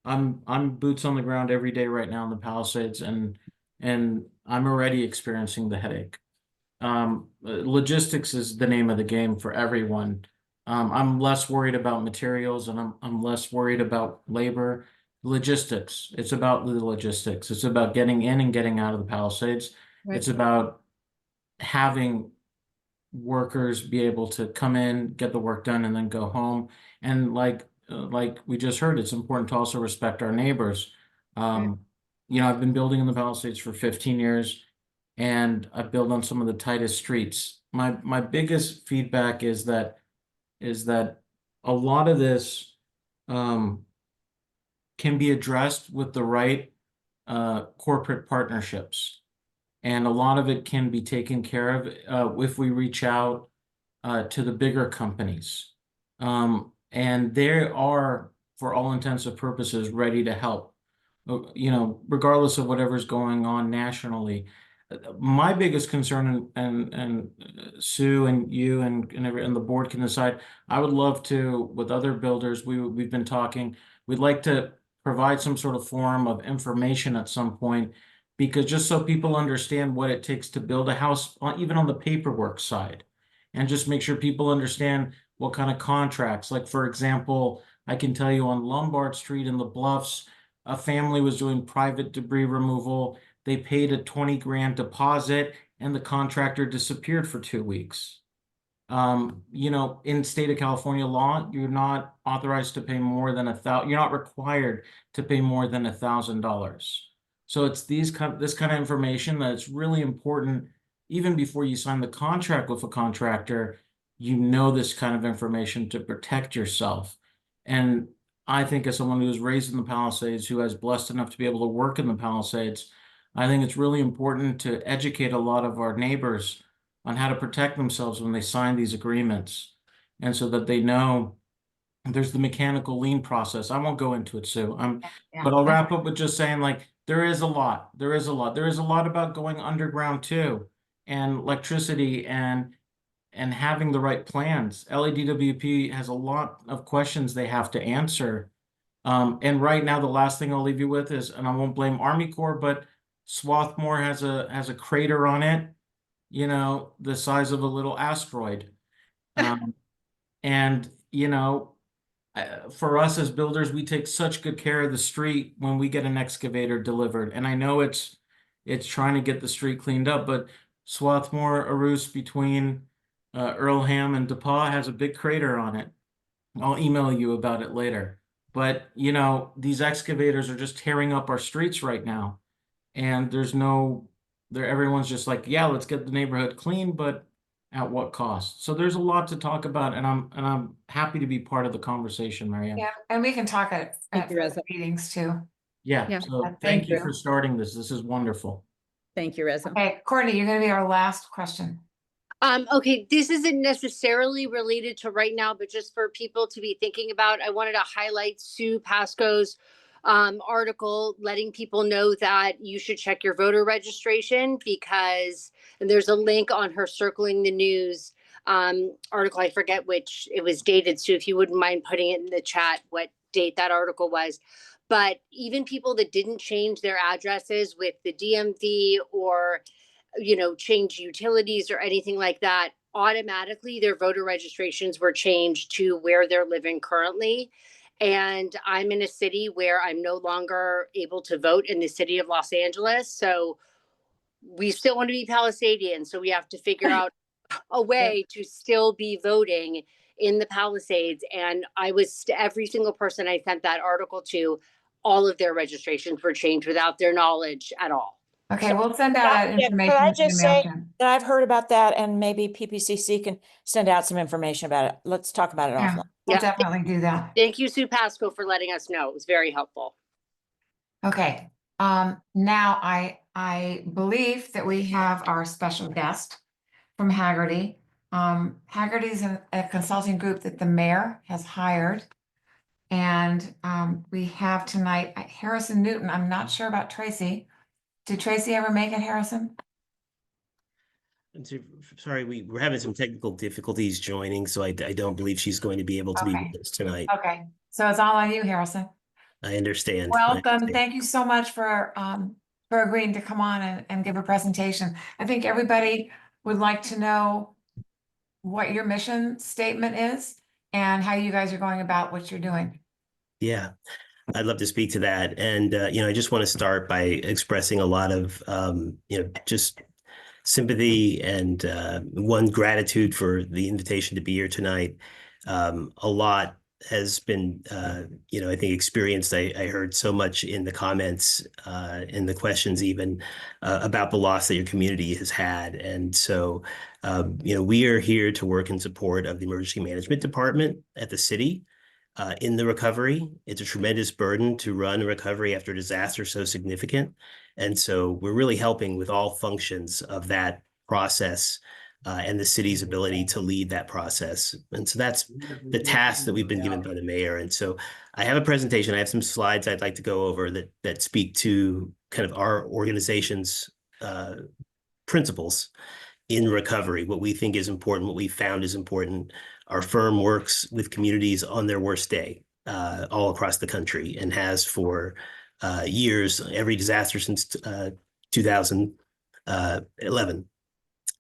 I'm boots on the ground every day right now in the Palisades, and I'm already experiencing the headache. Logistics is the name of the game for everyone. I'm less worried about materials, and I'm less worried about labor. Logistics. It's about the logistics. It's about getting in and getting out of the Palisades. Right. It's about having workers be able to come in, get the work done, and then go home. And like we just heard, it's important to also respect our neighbors. You know, I've been building in the Palisades for 15 years, and I've built on some of the tightest streets. My biggest feedback is that a lot of this can be addressed with the right corporate partnerships. And a lot of it can be taken care of if we reach out to the bigger companies. And they are, for all intents and purposes, ready to help, you know, regardless of whatever's going on nationally. My biggest concern, and Sue and you and the board can decide, I would love to, with other builders, we've been talking, we'd like to provide some sort of form of information at some point, because just so people understand what it takes to build a house, even on the paperwork side, and just make sure people understand what kind of contracts. Like, for example, I can tell you on Lombard Street in the Bluffs, a family was doing private debris removal. They paid a 20 grand deposit and the contractor disappeared for 2 weeks. You know, in state of California law, you're not authorized to pay more than you're not required to pay more than $1,000. So it's this kind of information that's really important. Even before you sign the contract with a contractor, you know this kind of information to protect yourself. And I think as someone who was raised in the Palisades, who has blessed enough to be able to work in the Palisades, I think it's really important to educate a lot of our neighbors on how to protect themselves when they sign these agreements. And so that they know there's the mechanical lien process. I won't go into it, Sue. But I'll wrap up with just saying, like, there is a lot. There is a lot about going underground too, and electricity and having the right plans. LADWP has a lot of questions they have to answer. And right now, the last thing I'll leave you with is, and I won't blame Army Corps, but Swarthmore has a crater on it, you know, the size of a little asteroid. And, you know, for us as builders, we take such good care of the street when we get an excavator delivered. And I know it's trying to get the street cleaned up, but Swarthmore, Aroost between Earlham and DePaul has a big crater on it. I'll email you about it later. But, you know, these excavators are just tearing up our streets right now. And everyone's just like, yeah, let's get the neighborhood clean, but at what cost? So there's a lot to talk about, and I'm happy to be part of the conversation, Marianne. Yeah, and we can talk at Thank you, further Reza. meetings too. Yeah. So Thank thank you you. for starting this. This is wonderful. Thank you, Reza. Okay, Courtney, you're gonna be our last question. Okay, this isn't necessarily related to right now, but just for people to be thinking about, I wanted to highlight Sue Pascoe's article letting people know that you should check your voter registration because, and there's a link on her Circling the News article. I forget which it was dated. So if you wouldn't mind putting it in the chat, what date that article was. But even people that didn't change their addresses with the DMV or change utilities or anything like that, automatically their voter registrations were changed to where they're living currently. And I'm in a city where I'm no longer able to vote in the city of Los Angeles. So we still want to be Palisadians. So we have to figure out a way to still be voting in the Palisades. And every single person I sent that article to, all of their registrations were changed without their knowledge at all. Okay, we'll send out that Yeah, information. could I with the just say MailChimp. that I've heard about that and maybe PPCC can send out some information about it. Let's talk about it Yeah, offline. we'll Yeah. definitely do that. Thank you, Sue Pascoe, for letting us know. It was very helpful. Okay, now I believe that we have our special guest from Hagerty. Hagerty is a consulting group that the mayor has hired. And we have tonight Harrison Newton. I'm not sure about Tracy. Did Tracy ever make it, Harrison? Sorry, we're having some technical difficulties joining, so I don't believe she's going to be able to be Okay. with us tonight. Okay, so it's all on you, Harrison. I understand. Welcome. Thank you so much for agreeing to come on and give a presentation. I think everybody would like to know what your mission statement is and how you guys are going about what you're doing. Yeah, I'd love to speak to that. And, I just want to start by expressing a lot of, just sympathy and one, gratitude for the invitation to be here tonight. A lot has been, I think experienced. I heard so much in the comments, in the questions even, about the loss that your community has had. And so, we are here to work in support of the Emergency Management Department at the city. In the recovery, it's a tremendous burden to run a recovery after a disaster so significant. And so we're really helping with all functions of that process and the city's ability to lead that process. And so that's the task that we've been given by the mayor. And so I have a presentation. I have some slides I'd like to go over that speak to kind of our organization's principles in recovery, what we think is important, what we found is important. Our firm works with communities on their worst day all across the country and has for years, every disaster since 2011.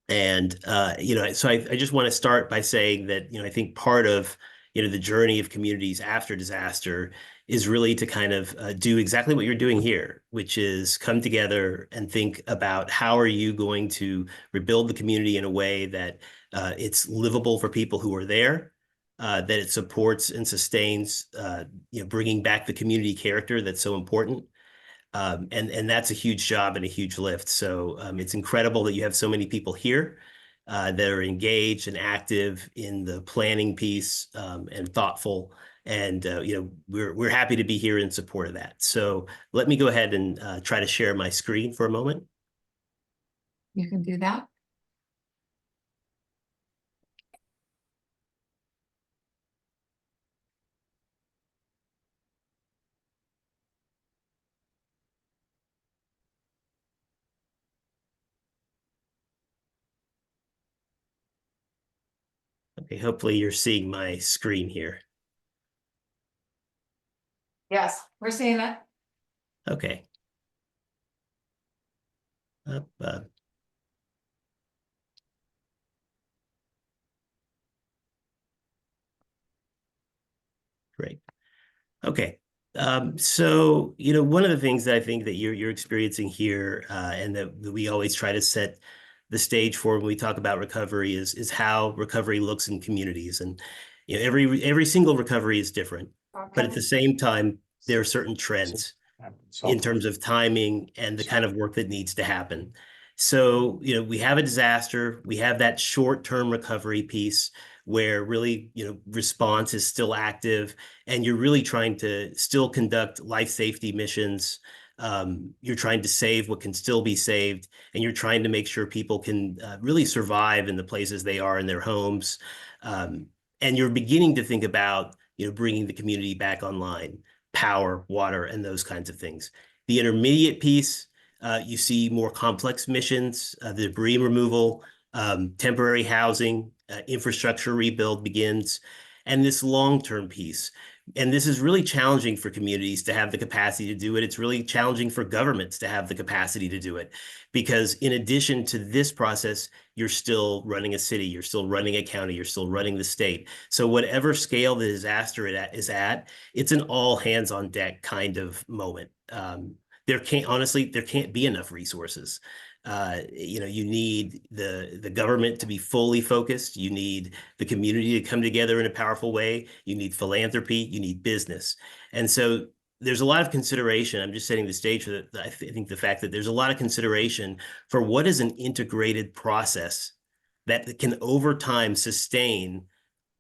And, so I just want to start by saying that, I think part of, the journey of communities after disaster is really to kind of do exactly what you're doing here, which is come together and think about how are you going to rebuild the community in a way that it's livable for people who are there, that it supports and sustains, bringing back the community character that's so important. And that's a huge job and a huge lift. So it's incredible that you have so many people here that are engaged and active in the planning piece, and thoughtful. And we're happy to be here in support of that. So let me go ahead and try to share my screen for a moment. You can do that. Okay, hopefully you're seeing my screen here. Yes, we're seeing it. Okay. Great. Okay. So, one of the things that I think that you're experiencing here, and that we always try to set the stage for when we talk about recovery is how recovery looks in communities. And every single recovery is different, but at the same time, there are certain trends in terms of timing and the kind of work that needs to happen. So, we have a disaster, we have that short-term recovery piece where really, response is still active and you're really trying to still conduct life safety missions. You're trying to save what can still be saved, and you're trying to make sure people can really survive in the places they are in their homes. And you're beginning to think about, bringing the community back online, power, water, and those kinds of things. The intermediate piece, you see more complex missions, the debris removal, temporary housing, infrastructure rebuild begins, and this long-term piece. And this is really challenging for communities to have the capacity to do it. It's really challenging for governments to have the capacity to do it, because in addition to this process, you're still running a city, you're still running a county, you're still running the state. So whatever scale the disaster is at, it's an all hands on deck kind of moment. There can't be enough resources. You need the government to be fully focused. You need the community to come together in a powerful way. You need philanthropy. You need business. And so there's a lot of consideration. I'm just setting the stage for that. I think the fact that there's a lot of consideration for what is an integrated process that can over time sustain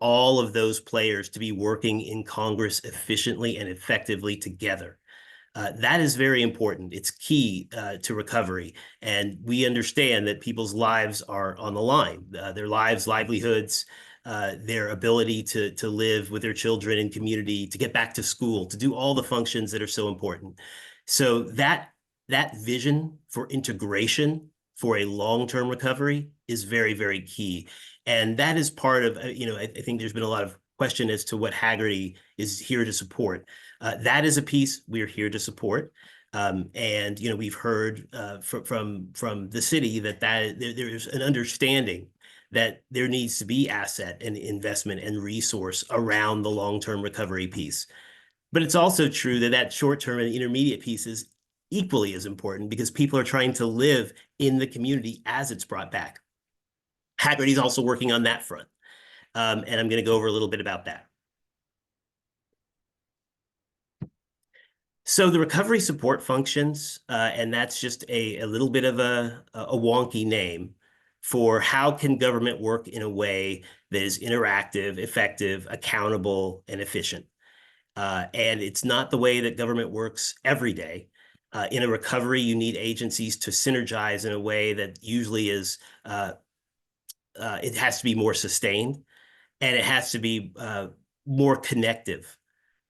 all of those players to be working in Congress efficiently and effectively together. That is very important. It's key to recovery. And we understand that people's lives are on the line, their lives, livelihoods, their ability to live with their children and community, to get back to school, to do all the functions that are so important. So that vision for integration for a long-term recovery is very, very key. And that is part of, I think there's been a lot of question as to what Hagerty is here to support. That is a piece we're here to support. And we've heard from the city that there's an understanding that there needs to be asset and investment and resource around the long-term recovery piece. But it's also true that short-term and intermediate piece is equally as important, because people are trying to live in the community as it's brought back. Hagerty is also working on that front. And I'm going to go over a little bit about that. So the recovery support functions, and that's just a little bit of a wonky name for how can government work in a way that is interactive, effective, accountable, and efficient. And it's not the way that government works every day. In a recovery, you need agencies to synergize in a way that usually is, it has to be more sustained, and it has to be more connective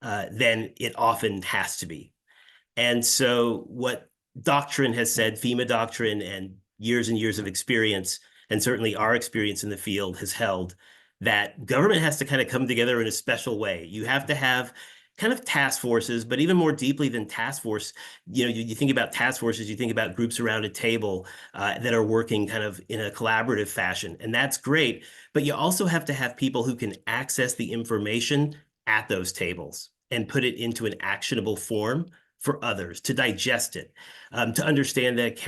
than it often has to be. And so what doctrine has said, FEMA doctrine and years of experience, and certainly our experience in the field has held, that government has to kind of come together in a special way. You have to have kind of task forces, but even more deeply than task force, you think about task forces, you think about groups around a table that are working kind of in a collaborative fashion, and that's great. But you also have to have people who can access the information at those tables and put it into an actionable form for others to digest it, to understand that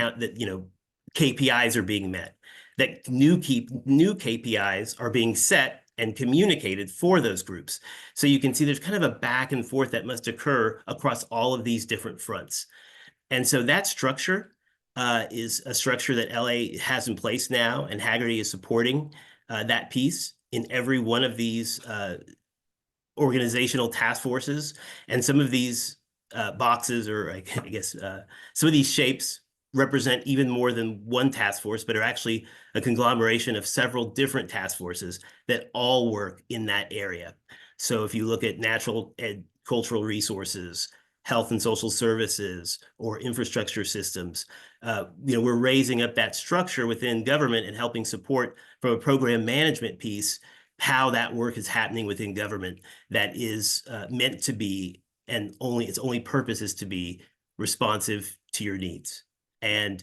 KPIs are being met, that new KPIs are being set and communicated for those groups. So you can see there's kind of a back and forth that must occur across all of these different fronts. And so that structure is a structure that LA has in place now, and Hagerty is supporting that piece in every one of these organizational task forces. And some of these boxes, or I guess some of these shapes, represent even more than one task force, but are actually a conglomeration of several different task forces that all work in that area. So if you look at natural and cultural resources, health and social services, or infrastructure systems, we're raising up that structure within government and helping support from a program management piece how that work is happening within government that is meant to be, and its only purpose is to be responsive to your needs. And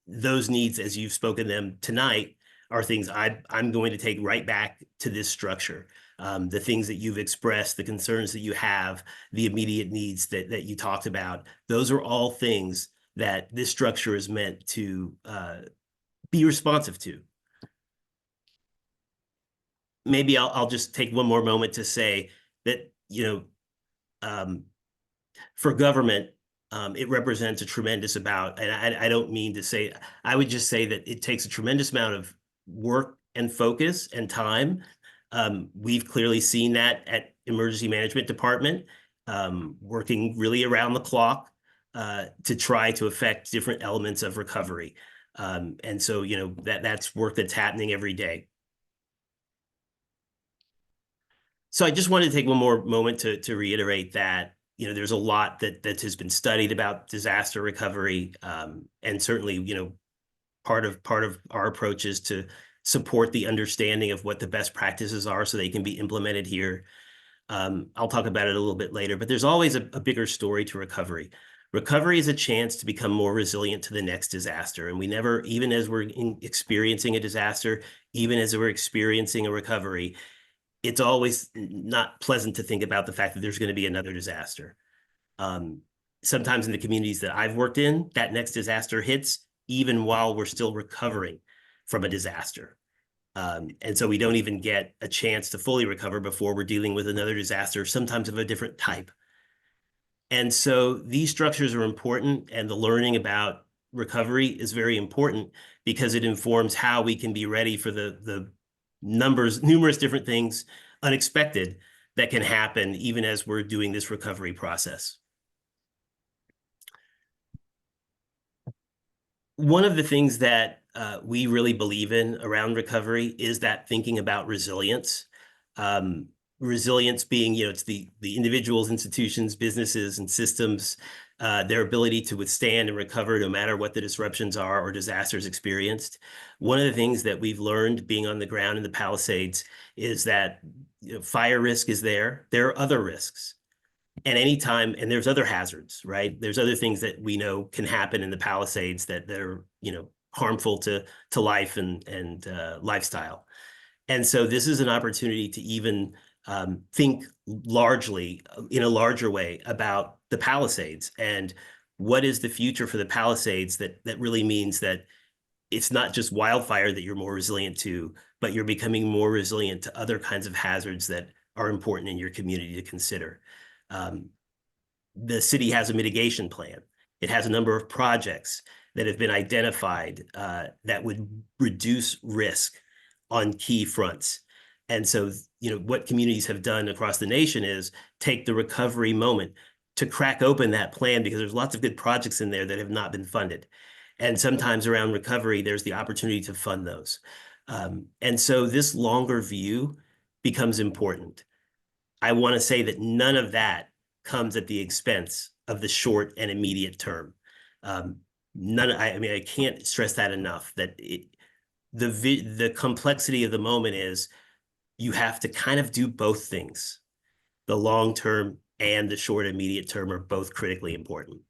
those needs, as you've spoken them tonight, are things I'm going to take right back to this structure. The things that you've expressed, the concerns that you have, the immediate needs that you talked about, those are all things that this structure is meant to be responsive to. Maybe I'll just take one more moment to say that, for government, it represents a tremendous amount, and I don't mean to say, I would just say that it takes a tremendous amount of work and focus and time. We've clearly seen that at Emergency Management Department, working really around the clock to try to affect different elements of recovery. And so, that's work that's happening every day. So I just wanted to take one more moment to reiterate that, there's a lot that has been studied about disaster recovery. And certainly, part of our approach is to support the understanding of what the best practices are so they can be implemented here. I'll talk about it a little bit later, but there's always a bigger story to recovery. Recovery is a chance to become more resilient to the next disaster. And we never, even as we're experiencing a disaster, even as we're experiencing a recovery, it's always not pleasant to think about the fact that there's going to be another disaster. Sometimes in the communities that I've worked in, that next disaster hits even while we're still recovering from a disaster. And so we don't even get a chance to fully recover before we're dealing with another disaster, sometimes of a different type. And so these structures are important, and the learning about recovery is very important because it informs how we can be ready for the numerous different things, unexpected, that can happen even as we're doing this recovery process. One of the things that we really believe in around recovery is that thinking about resilience. Resilience being, it's the individuals, institutions, businesses, and systems, their ability to withstand and recover no matter what the disruptions are or disasters experienced. One of the things that we've learned being on the ground in the Palisades is that fire risk is there. There are other risks. And anytime, and there's other hazards, right? There's other things that we know can happen in the Palisades that are, harmful to life and lifestyle. And so this is an opportunity to even think largely, in a larger way, about the Palisades and what is the future for the Palisades that really means that it's not just wildfire that you're more resilient to, but you're becoming more resilient to other kinds of hazards that are important in your community to consider. The city has a mitigation plan. It has a number of projects that have been identified that would reduce risk on key fronts. And so, what communities have done across the nation is take the recovery moment to crack open that plan, because there's lots of good projects in there that have not been funded. And sometimes around recovery, there's the opportunity to fund those. And so this longer view becomes important. I want to say that none of that comes at the expense of the short and immediate term. I can't stress that enough, that the complexity of the moment is you have to kind of do both things. The long term and the short immediate term are both critically important.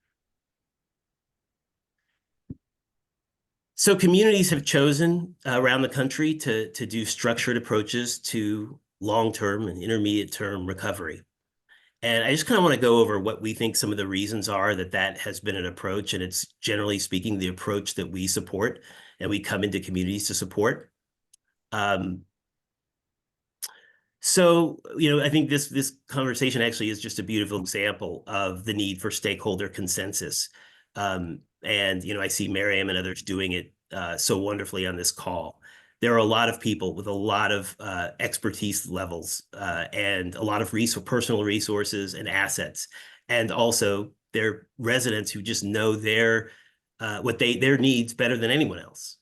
So communities have chosen around the country to do structured approaches to long-term and intermediate-term recovery. And I just kind of want to go over what we think some of the reasons are that that has been an approach, and it's generally speaking the approach that we support and we come into communities to support. So, I think this conversation actually is just a beautiful example of the need for stakeholder consensus. And, I see Miriam and others doing it so wonderfully on this call. There are a lot of people with a lot of expertise levels and a lot of personal resources and assets. And also they're residents who just know their needs better than anyone else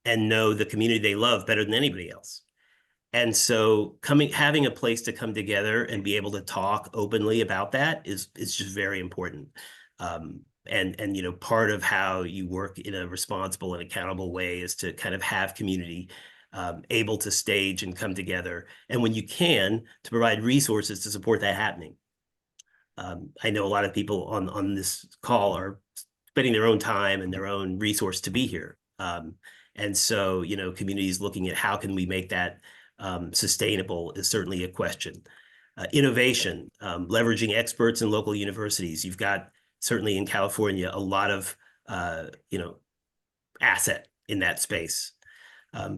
and know the community they love better than anybody else. And so having a place to come together and be able to talk openly about that is just very important. And part of how you work in a responsible and accountable way is to kind of have community able to stage and come together. And when you can, to provide resources to support that happening. I know a lot of people on this call are spending their own time and their own resource to be here. And so, communities looking at how can we make that sustainable is certainly a question. Innovation, leveraging experts in local universities. You've got certainly in California a lot of asset in that space.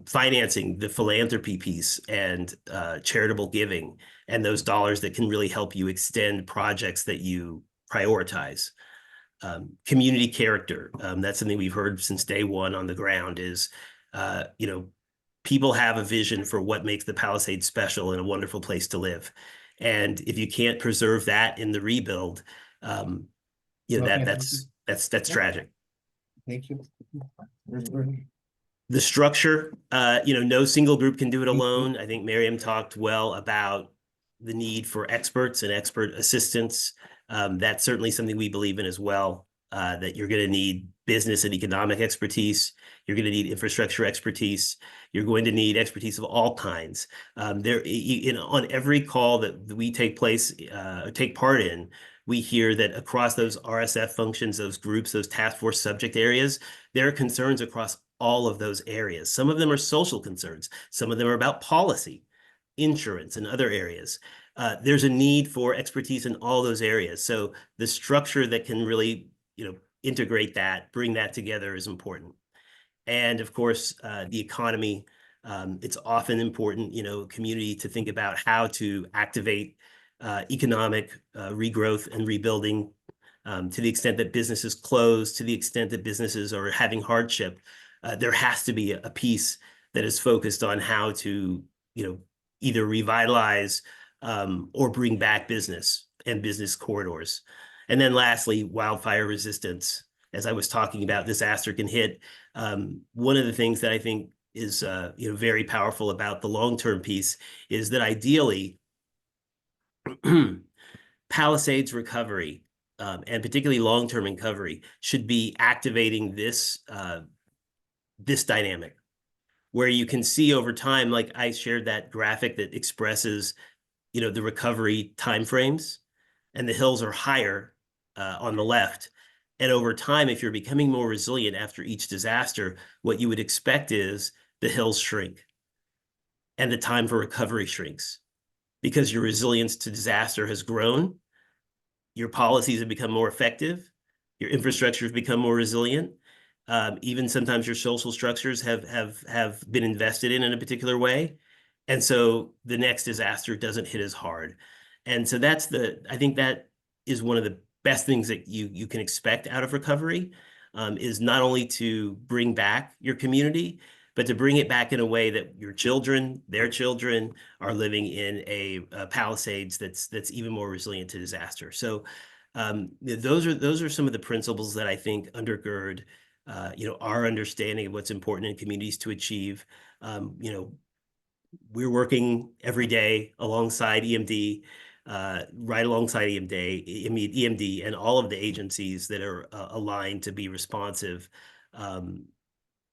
Financing the philanthropy piece and charitable giving and those dollars that can really help you extend projects that you prioritize. Community character, that's something we've heard since day one on the ground is, people have a vision for what makes the Palisades special and a wonderful place to live. And if you can't preserve that in the rebuild, that's tragic. Thank you. The structure, no single group can do it alone. I think Miriam talked well about the need for experts and expert assistance. That's certainly something we believe in as well, that you're going to need business and economic expertise. You're going to need infrastructure expertise. You're going to need expertise of all kinds. On every call that we take part in, we hear that across those RSF functions, those groups, those task force subject areas, there are concerns across all of those areas. Some of them are social concerns. Some of them are about policy, insurance, and other areas. There's a need for expertise in all those areas. So the structure that can really, integrate that, bring that together is important. And of course, the economy, it's often important, community to think about how to activate economic regrowth and rebuilding to the extent that businesses close, to the extent that businesses are having hardship. There has to be a piece that is focused on how to, either revitalize or bring back business and business corridors. And then lastly, wildfire resistance. As I was talking about, disaster can hit. One of the things that I think is very powerful about the long-term piece is that ideally, Palisades recovery and particularly long-term recovery should be activating this dynamic where you can see over time, like I shared that graphic that expresses, the recovery timeframes, and the hills are higher on the left. And over time, if you're becoming more resilient after each disaster, what you would expect is the hills shrink and the time for recovery shrinks because your resilience to disaster has grown. Your policies have become more effective. Your infrastructure has become more resilient. Even sometimes your social structures have been invested in a particular way. And so the next disaster doesn't hit as hard. And so I think that is one of the best things that you can expect out of recovery, is not only to bring back your community, but to bring it back in a way that your children, their children are living in a Palisades that's even more resilient to disaster. So those are some of the principles that I think undergird our understanding of what's important in communities to achieve. We're working every day alongside EMD, right alongside EMD and all of the agencies that are aligned to be responsive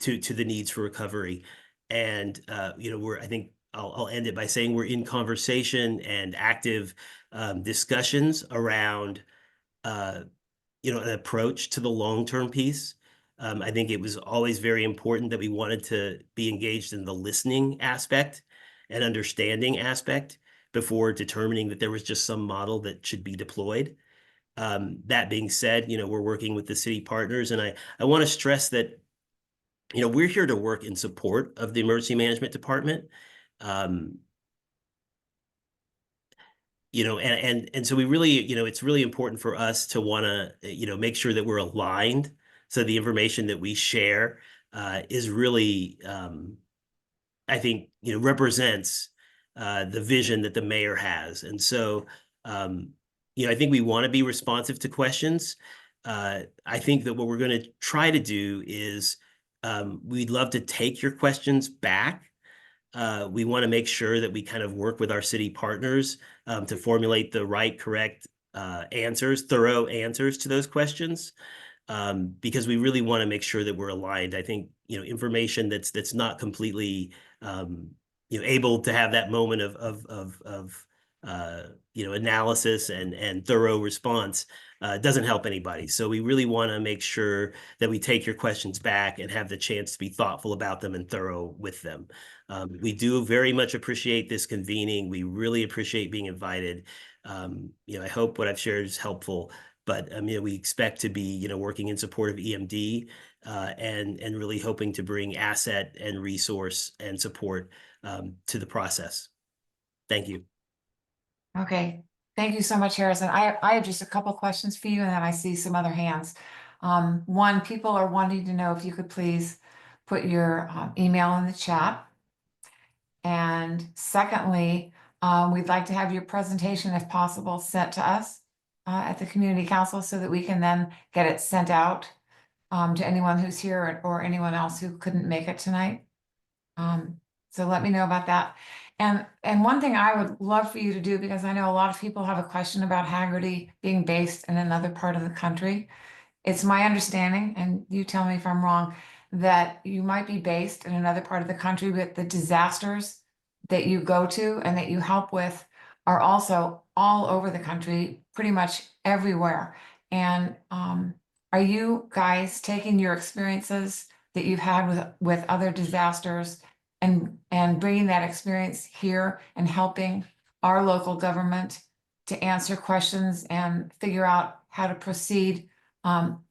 to the needs for recovery. And I think I'll end it by saying we're in conversation and active discussions around an approach to the long-term piece. I think it was always very important that we wanted to be engaged in the listening aspect and understanding aspect, before determining that there was just some model that should be deployed. That being said, we're working with the city partners, and I want to stress that, we're here to work in support of the emergency management department. And so we really, it's really important for us to want to, make sure that we're aligned. So the information that we share is really, I think, represents the vision that the mayor has. And so, I think we want to be responsive to questions. I think that what we're going to try to do is we'd love to take your questions back. We want to make sure that we kind of work with our city partners to formulate the right, correct answers, thorough answers to those questions, because we really want to make sure that we're aligned. I think, information that's not completely, able to have that moment of analysis and thorough response doesn't help anybody. So we really want to make sure that we take your questions back and have the chance to be thoughtful about them and thorough with them. We do very much appreciate this convening. We really appreciate being invited. I hope what I've shared is helpful, but we expect to be, working in support of EMD and really hoping to bring asset and resource and support to the process. Thank you. Okay, thank you so much, Harrison. I have just a couple questions for you, and then I see some other hands. One, people are wanting to know if you could please put your email in the chat. And secondly, we'd like to have your presentation, if possible, sent to us at the community council so that we can then get it sent out to anyone who's here or anyone else who couldn't make it tonight. So let me know about that. And one thing I would love for you to do, because I know a lot of people have a question about Hagerty being based in another part of the country. It's my understanding, and you tell me if I'm wrong, that you might be based in another part of the country, but the disasters that you go to and that you help with are also all over the country, pretty much everywhere. And are you guys taking your experiences that you've had with other disasters and bringing that experience here and helping our local government to answer questions and figure out how to proceed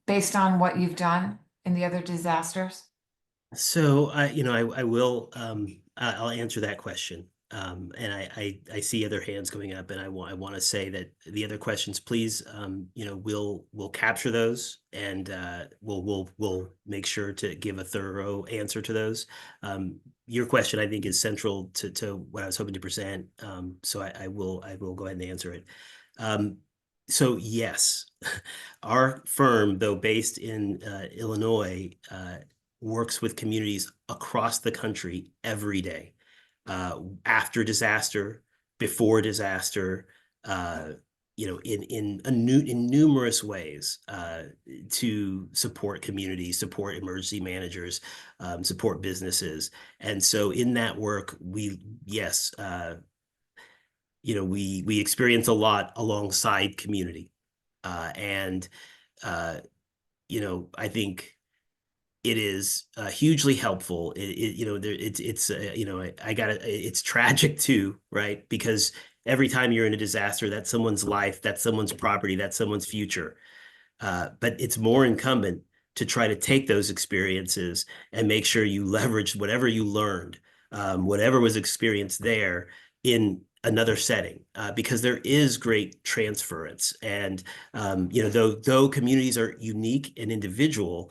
based on what you've done in the other disasters? So I will I'll answer that question. And I see other hands going up, and I want to say that the other questions, please, we'll capture those, and we'll make sure to give a thorough answer to those. Your question, I think, is central to what I was hoping to present. So I will go ahead and answer it. So yes, our firm, though based in Illinois, works with communities across the country every day. After disaster, before disaster, in numerous ways to support communities, support emergency managers, support businesses. And so in that work, we experience a lot alongside community. I think it is hugely helpful. It's tragic too, right? Because every time you're in a disaster, that's someone's life, that's someone's property, that's someone's future. But it's more incumbent to try to take those experiences and make sure you leverage whatever you learned, whatever was experienced there in another setting, because there is great transference. And, though communities are unique and individual,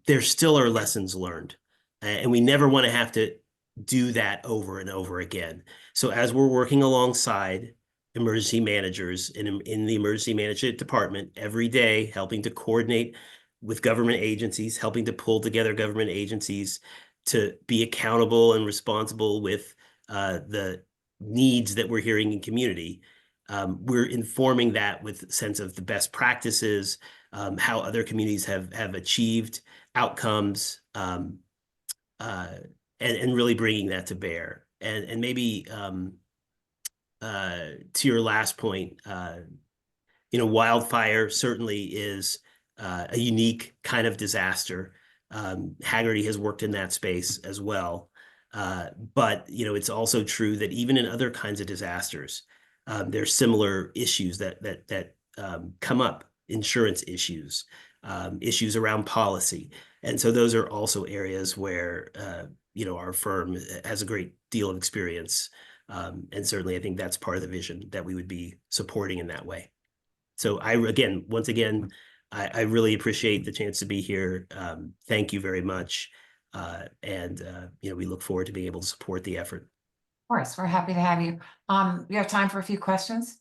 there still are lessons learned, and we never want to have to do that over and over again. So as we're working alongside emergency managers in the emergency management department every day, helping to coordinate with government agencies, helping to pull together government agencies to be accountable and responsible with the needs that we're hearing in community, we're informing that with a sense of the best practices, how other communities have achieved outcomes, and really bringing that to bear. And maybe to your last point, wildfire certainly is a unique kind of disaster. Hagerty has worked in that space as well. But, you know, it's also true that even in other kinds of disasters, there's similar issues that come up, insurance issues, issues around policy. And so those are also areas where, you know, our firm has a great deal of experience. And certainly I think that's part of the vision that we would be supporting in that way. So once again, I really appreciate the chance to be here. Thank you very much. You know, we look forward to being able to support the effort. Of course, we're happy to have you. You have time for a few questions?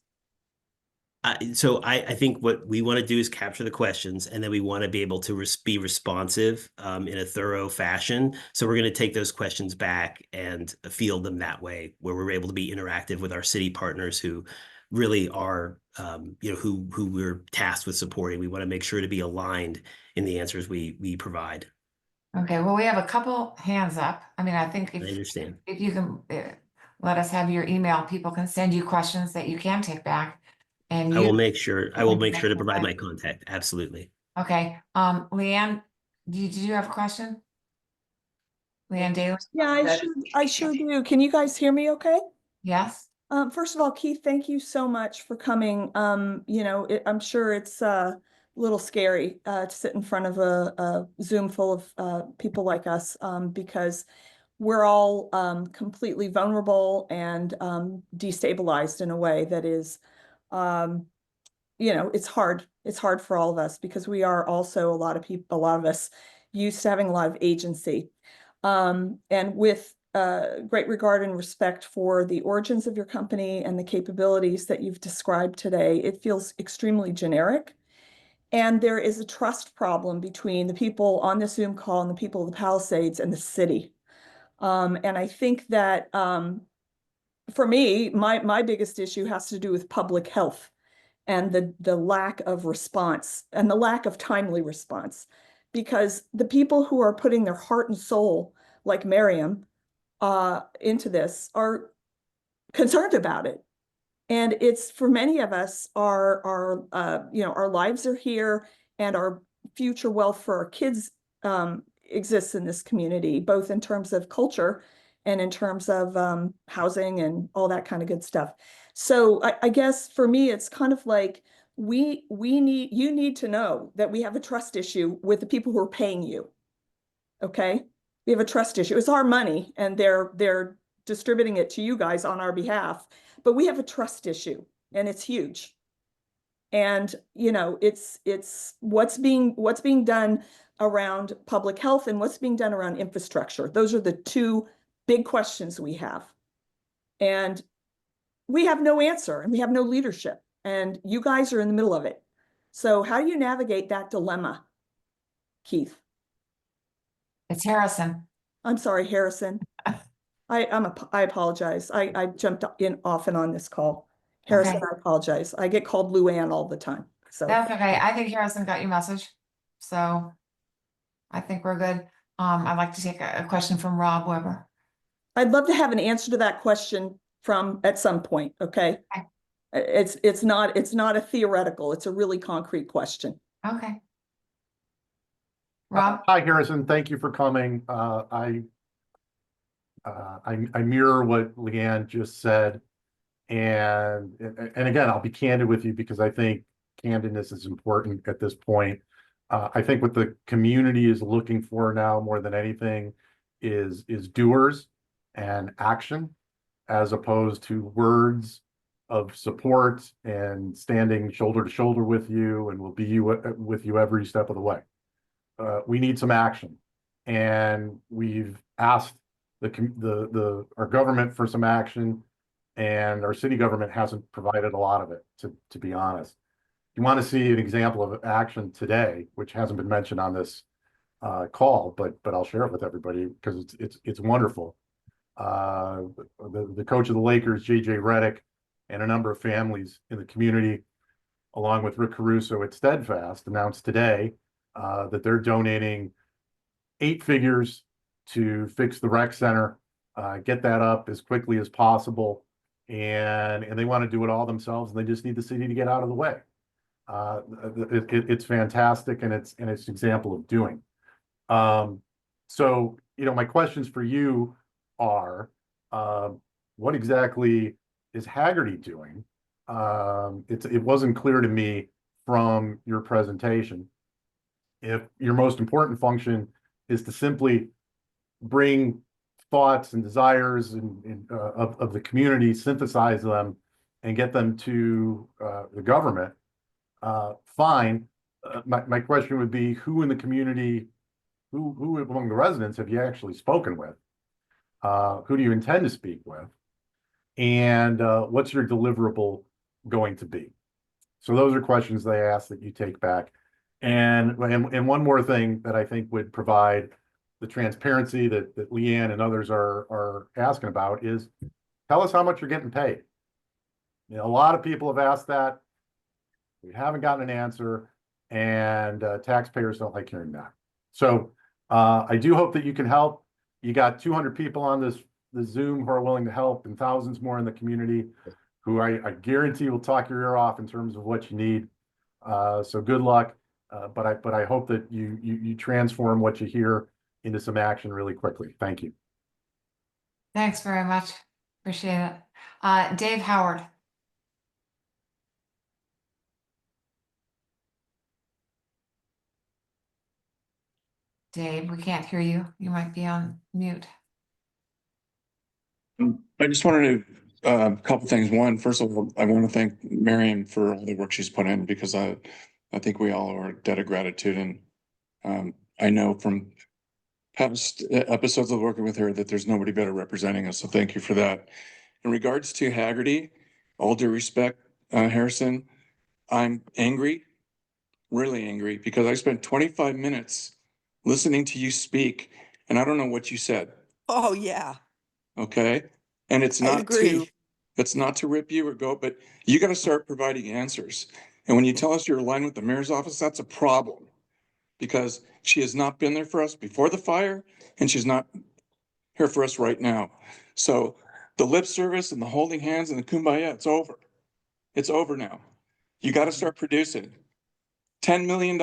So I think what we want to do is capture the questions, and then we want to be able to be responsive in a thorough fashion. So we're going to take those questions back and field them that way, where we're able to be interactive with our city partners who really are, you know, who we're tasked with supporting. We want to make sure to be aligned in the answers we provide. Okay, well, we have a couple hands up. I mean, I think I understand. if you can let us have your email, people can send you questions that you can take back. And I will you, make sure to provide my contact. Absolutely. okay, Leanne, did you have a question? Leanne Daly? Yeah, I sure do. Can you guys hear me okay? Yes. First of all, Keith, thank you so much for coming. You know, I'm sure it's a little scary to sit in front of a Zoom full of people like us because we're all completely vulnerable and destabilized in a way that is, you know, it's hard. It's hard for all of us because we are also a lot of us used to having a lot of agency. And with great regard and respect for the origins of your company and the capabilities that you've described today, it feels extremely generic. And there is a trust problem between the people on this Zoom call and the people of the Palisades and the city. And I think that for me, my biggest issue has to do with public health and the lack of response and the lack of timely response. Because the people who are putting their heart and soul, like Miriam, into this are concerned about it. And it's for many of us, our you know, our lives are here and our future wealth for our kids exists in this community, both in terms of culture and in terms of housing and all that kind of good stuff. So I guess for me, it's kind of like you need to know that we have a trust issue with the people who are paying you. Okay, we have a trust issue. It's our money, and they're distributing it to you guys on our behalf. But we have a trust issue, and it's huge. And you know, it's what's being done around public health and what's being done around infrastructure. Those are the two big questions we have. And we have no answer, and we have no leadership. And you guys are in the middle of it. So how do you navigate that dilemma, Keith? It's Harrison. I'm sorry, Harrison. I apologize. I jumped in often on this call. Harrison, Okay. I apologize. I get called Luann all the time. So That's okay. I think Harrison got your message. So I think we're good. I'd like to take a question from Rob Weber. I'd love to have an answer to that question from at some point. Okay. Okay. It's not a theoretical. It's a really concrete question. Okay. Rob? Hi, Harrison. Thank you for coming. I mirror what Leanne just said. And again, I'll be candid with you because I think candidness is important at this point. I think what the community is looking for now more than anything is doers and action, as opposed to words of support and standing shoulder to shoulder with you and will be with you every step of the way. We need some action, and we've asked our government for some action, and our city government hasn't provided a lot of it, to be honest. You want to see an example of action today, which hasn't been mentioned on this call, but I'll share it with everybody because it's wonderful. The coach of the Lakers, JJ Redick, and a number of families in the community, along with Rick Caruso at Steadfast, announced today that they're donating 8 figures to fix the rec center, get that up as quickly as possible, and they want to do it all themselves, and they just need the city to get out of the way. It's fantastic, and it's an example of doing. So, you know, my questions for you are, what exactly is Hagerty doing? It wasn't clear to me from your presentation if your most important function is to simply bring thoughts and desires of the community, synthesize them, and get them to the government. Fine. My question would be, who in the community, who among the residents have you actually spoken with? Who do you intend to speak with? And what's your deliverable going to be? So those are questions they ask that you take back. And one more thing that I think would provide the transparency that Leanne and others are asking about is, tell us how much you're getting paid. You know, a lot of people have asked that. We haven't gotten an answer, and taxpayers don't like hearing that. So I do hope that you can help. You got 200 people on the Zoom who are willing to help, and thousands more in the community who I guarantee will talk your ear off in terms of what you need. So good luck. But I hope that you transform what you hear into some action really quickly. Thank you. Thanks very much. Appreciate it. Dave Howard. Dave, we can't hear you. You might be on mute. I just wanted to, a couple things. One, first of all, I want to thank Marion for all the work she's put in, because I think we all are a debt of gratitude. And I know from past episodes of working with her that there's nobody better representing us. So thank you for that. In regards to Hagerty, all due respect, Harrison, I'm angry, really angry, because I spent 25 minutes listening to you speak, and I don't know what you said. Oh, yeah. Okay. And it's not to rip you or go, but you got to start providing answers. And when you tell us you're aligned with the mayor's office, that's a problem, because she has not been there for us before the fire, and she's not here for us right now. So the lip service and the holding hands and the kumbaya, it's over. It's over now. You got to start producing. $10 million.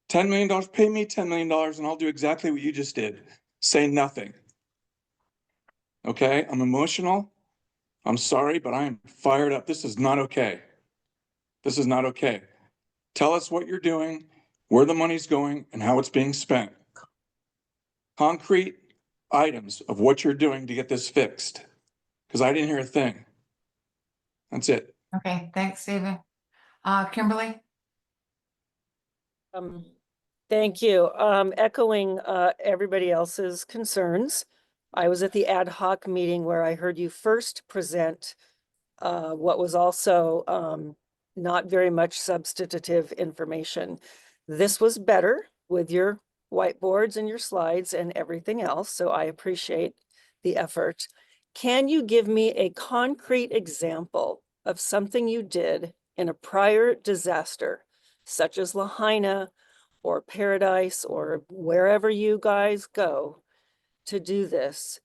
$10 million, pay me $10 million and I'll do exactly what you just did. Say nothing. Okay, I'm emotional. I'm sorry, but I am fired up. This is not okay. This is not okay. Tell us what you're doing, where the money's going, and how it's being spent. Concrete items of what you're doing to get this fixed, because I didn't hear a thing. That's it. Okay, thanks, Stephen. Kimberly? Thank you. Echoing everybody else's concerns, I was at the ad hoc meeting where I heard you first present what was also not very much substantive information. This was better with your whiteboards and your slides and everything else, so I appreciate the effort. Can you give me a concrete example of something you did in a prior disaster, such as Lahaina or Paradise or wherever you guys go to do this,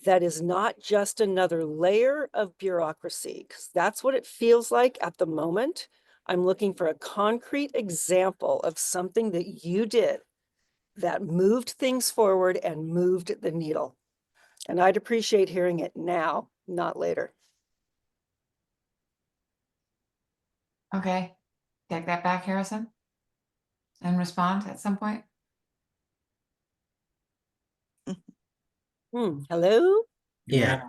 that is not just another layer of bureaucracy? Because that's what it feels like at the moment. I'm looking for a concrete example of something that you did that moved things forward and moved the needle. And I'd appreciate hearing it now, not later. Okay, take that back, Harrison, and respond at some point. Hello? Yeah.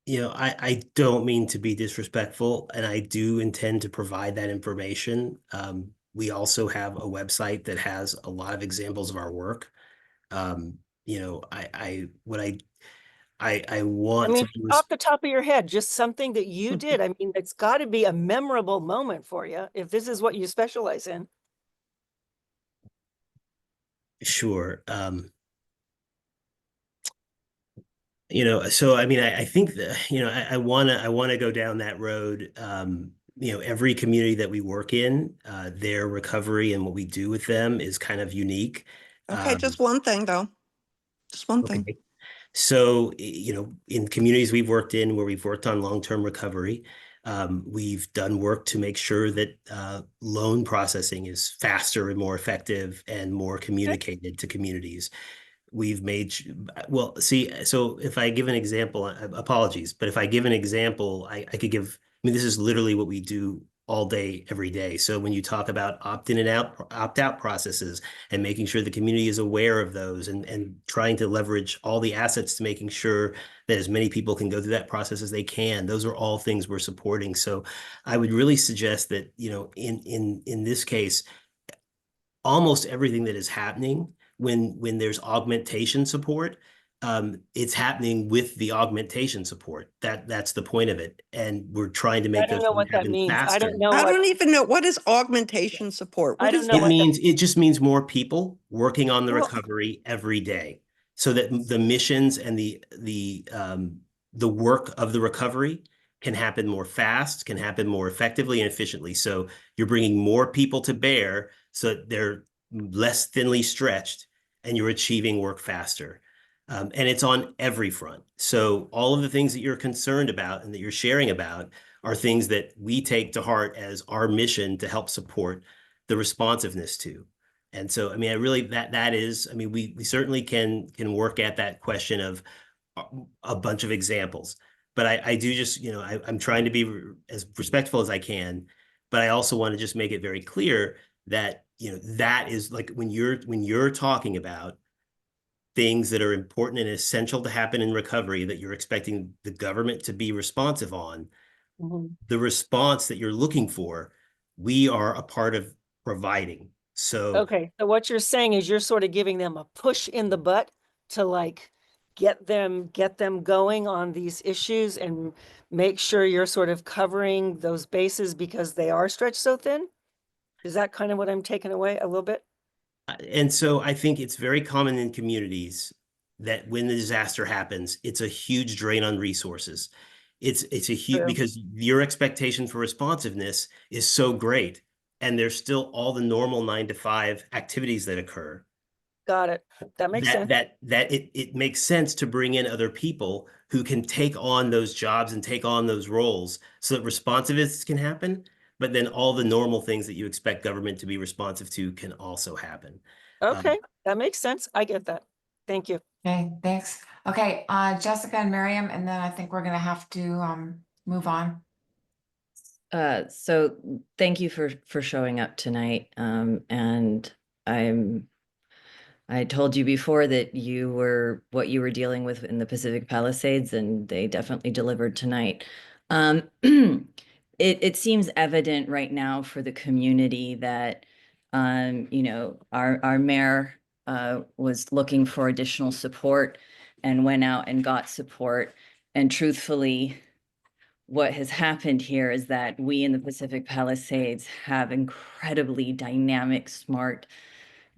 You know, I don't mean to be disrespectful, and I do intend to provide that information. We also have a website that has a lot of examples of our work. You know, I want to off the top of your head, just something that you did. I mean, it's got to be a memorable moment for you if this is what you specialize in. Sure. You know, so I mean, I think that, you know, I want to go down that road. You know, every community that we work in, their recovery and what we do with them is kind of unique. Okay, just one thing though. Just one thing. So, you know, in communities we've worked in where we've worked on long-term recovery, we've done work to make sure that loan processing is faster and more effective and more communicated to communities. we've made, well, see, so if I give an example, apologies, but if I give an example, I could give, I mean, this is literally what we do all day, every day. So when you talk about opt-in and opt-out processes and making sure the community is aware of those and trying to leverage all the assets to making sure that as many people can go through that process as they can, those are all things we're supporting. So I would really suggest that, you know, in this case, almost everything that is happening when there's augmentation support, it's happening with the augmentation support. That's the point of it. And we're trying to I make don't those know things what that happen means. I faster. don't know I what, don't even know, what is augmentation support? I What don't is know It that? what that, means, it just means more people working on the Well- recovery every day, so that the missions and the work of the recovery can happen more fast, can happen more effectively and efficiently. So you're bringing more people to bear so that they're less thinly stretched and you're achieving work faster. And it's on every front. So all of the things that you're concerned about and that you're sharing about are things that we take to heart as our mission to help support the responsiveness to. And so, I mean, I really, that is, I mean, we certainly can work at that question of a bunch of examples, but I do just, you know, I'm trying to be as respectful as I can, but I also want to just make it very clear that, you know, that is like when you're talking about things that are important and essential to happen in recovery that you're expecting the government to be responsive on, the response that you're looking for, we are a part of providing. So okay, so what you're saying is you're sort of giving them a push in the butt to like get them going on these issues and make sure you're sort of covering those bases because they are stretched so thin? Is that kind of what I'm taking away a little bit? and so I think it's very common in communities that when the disaster happens, it's a huge drain on resources. It's a huge, True. because your expectation for responsiveness is so great, and there's still all the normal 9 to 5 activities that occur. Got it. That makes sense. That it makes sense to bring in other people who can take on those jobs and take on those roles so that responsiveness can happen, but then all the normal things that you expect government to be responsive to can also happen. Okay, that makes sense. I get that. Thank you. Okay, thanks. Okay, Jessica and Miriam, and then I think we're gonna have to move on. So thank you for showing up tonight. And I told you before that you were what you were dealing with in the Pacific Palisades, and they definitely delivered tonight. It seems evident right now for the community that you know, our mayor was looking for additional support and went out and got support. And truthfully, what has happened here is that we in the Pacific Palisades have incredibly dynamic, smart,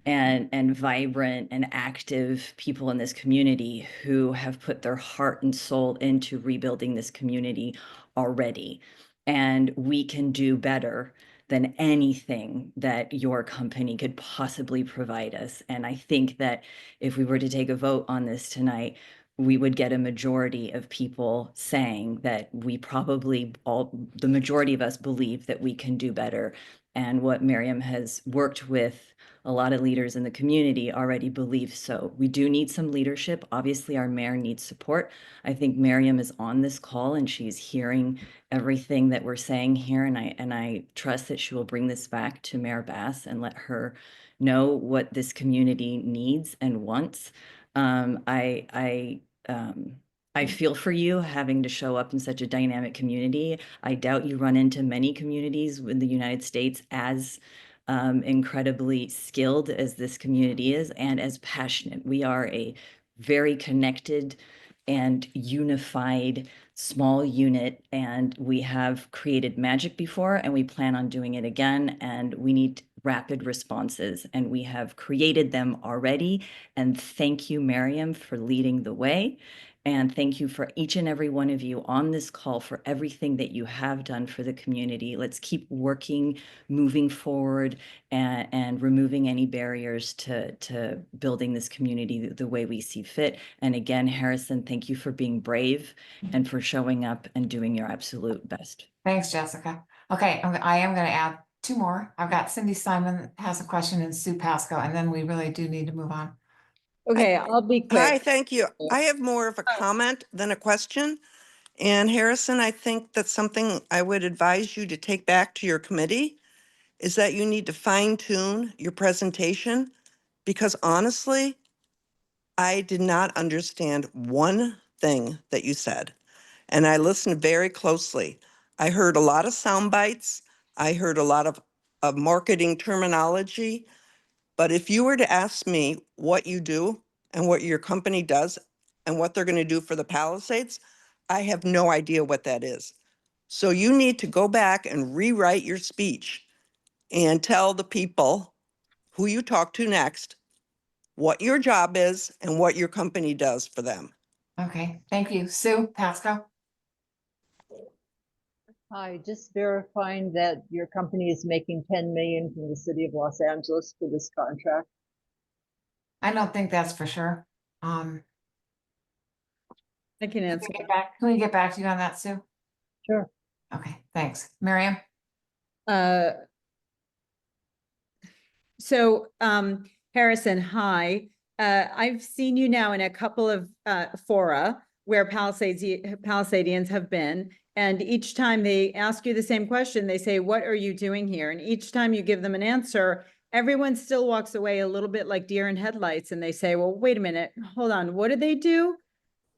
and vibrant and active people in this community who have put their heart and soul into rebuilding this community already. And we can do better than anything that your company could possibly provide us. And I think that if we were to take a vote on this tonight, we would get a majority of people saying that we probably the majority of us believe that we can do better. And what Miriam has worked with a lot of leaders in the community already believe so. We do need some leadership. Obviously, our mayor needs support. I think Miriam is on this call and she's hearing everything that we're saying here. And I trust that she will bring this back to Mayor Bass and let her know what this community needs and wants. I feel for you having to show up in such a dynamic community. I doubt you run into many communities in the United States as incredibly skilled as this community is and as passionate. We are a very connected and unified small unit, and we have created magic before and we plan on doing it again, and we need rapid responses, and we have created them already. And thank you, Miriam, for leading the way. And thank you for each and every one of you on this call for everything that you have done for the community. Let's keep working, moving forward, and removing any barriers to building this community the way we see fit. And again, Harrison, thank you for being brave and for showing up and doing your absolute best. Thanks, Jessica. Okay, I am gonna add 2 more. I've got Cindy Simon has a question and Sue Pasco, and then we really do need to move on. Okay, I'll be Hi, quick. thank you. I have more of a comment than a question. And Harrison, I think that's something I would advise you to take back to your committee, is that you need to fine tune your presentation, because honestly, I did not understand one thing that you said. And I listened very closely. I heard a lot of sound bites. I heard a lot of marketing terminology. But if you were to ask me what you do and what your company does and what they're going to do for the Palisades, I have no idea what that is. So you need to go back and rewrite your speech and tell the people who you talk to next what your job is and what your company does for them. Okay, thank you. Sue Pasco. Hi, just verifying that your company is making 10 million from the city of Los Angeles for this contract. I don't think that's for sure. I can Can answer. we get back to you on that, Sue? Sure. Okay, thanks. Miriam? So, Harrison, hi. I've seen you now in a couple of fora where Palisadians have been, and each time they ask you the same question, they say, "What are you doing here?" And each time you give them an answer, everyone still walks away a little bit like deer in headlights, and they say, "Well, wait a minute, hold on, what did they do?"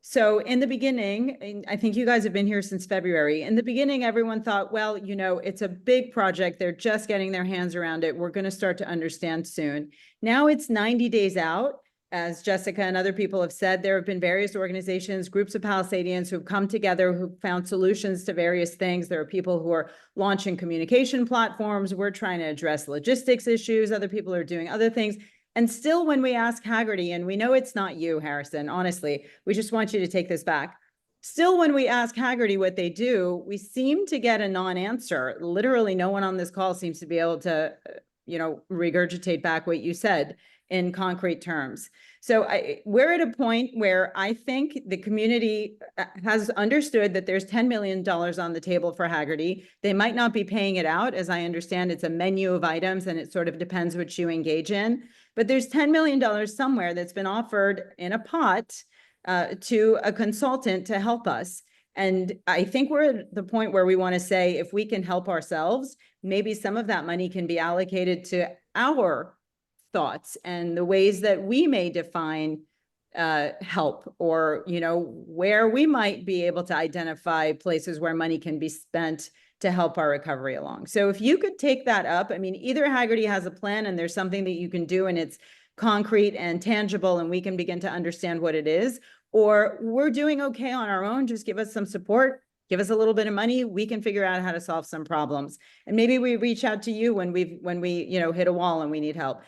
So in the beginning, and I think you guys have been here since February. In the beginning, everyone thought, well, you know, it's a big project. They're just getting their hands around it. We're going to start to understand soon. Now it's 90 days out. As Jessica and other people have said, there have been various organizations, groups of Palisadians who've come together, who found solutions to various things. There are people who are launching communication platforms. We're trying to address logistics issues. Other people are doing other things. And still, when we ask Hagerty, and we know it's not you, Harrison, honestly, we just want you to take this back. Still, when we ask Hagerty what they do, we seem to get a non-answer. Literally, no one on this call seems to be able to, regurgitate back what you said in concrete terms. So we're at a point where I think the community has understood that there's $10 million on the table for Hagerty. They might not be paying it out. As I understand, it's a menu of items and it sort of depends what you engage in. But there's $10 million somewhere that's been offered in a pot to a consultant to help us. And I think we're at the point where we want to say, if we can help ourselves, maybe some of that money can be allocated to our thoughts and the ways that we may define help, or, where we might be able to identify places where money can be spent to help our recovery along. So if you could take that up, I mean, either Hagerty has a plan and there's something that you can do and it's concrete and tangible and we can begin to understand what it is, or we're doing okay on our own, just give us some support, give us a little bit of money, we can figure out how to solve some problems. And maybe we reach out to you when we hit a wall and we need help.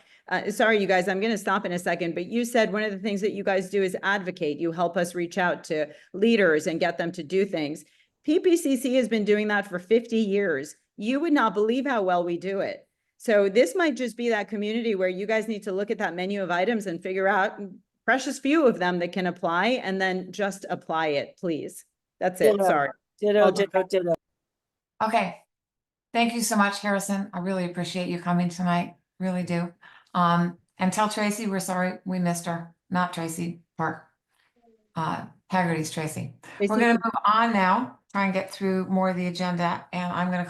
Sorry, you guys, I'm going to stop in a second, but you said one of the things that you guys do is advocate. You help us reach out to leaders and get them to do things. PPCC has been doing that for 50 years. You would not believe how well we do it. So this might just be that community where you guys need to look at that menu of items and figure out precious few of them that can apply, and then just apply it, please. That's it. Ditto. Sorry. Ditto. Okay. Thank you so much, Harrison. I really appreciate you coming tonight. Really do. And tell Tracy we're sorry we missed her. Not Traci Park. Hagerty's Tracy. We're going to move on now, try and get through more of the agenda, and I'm going to call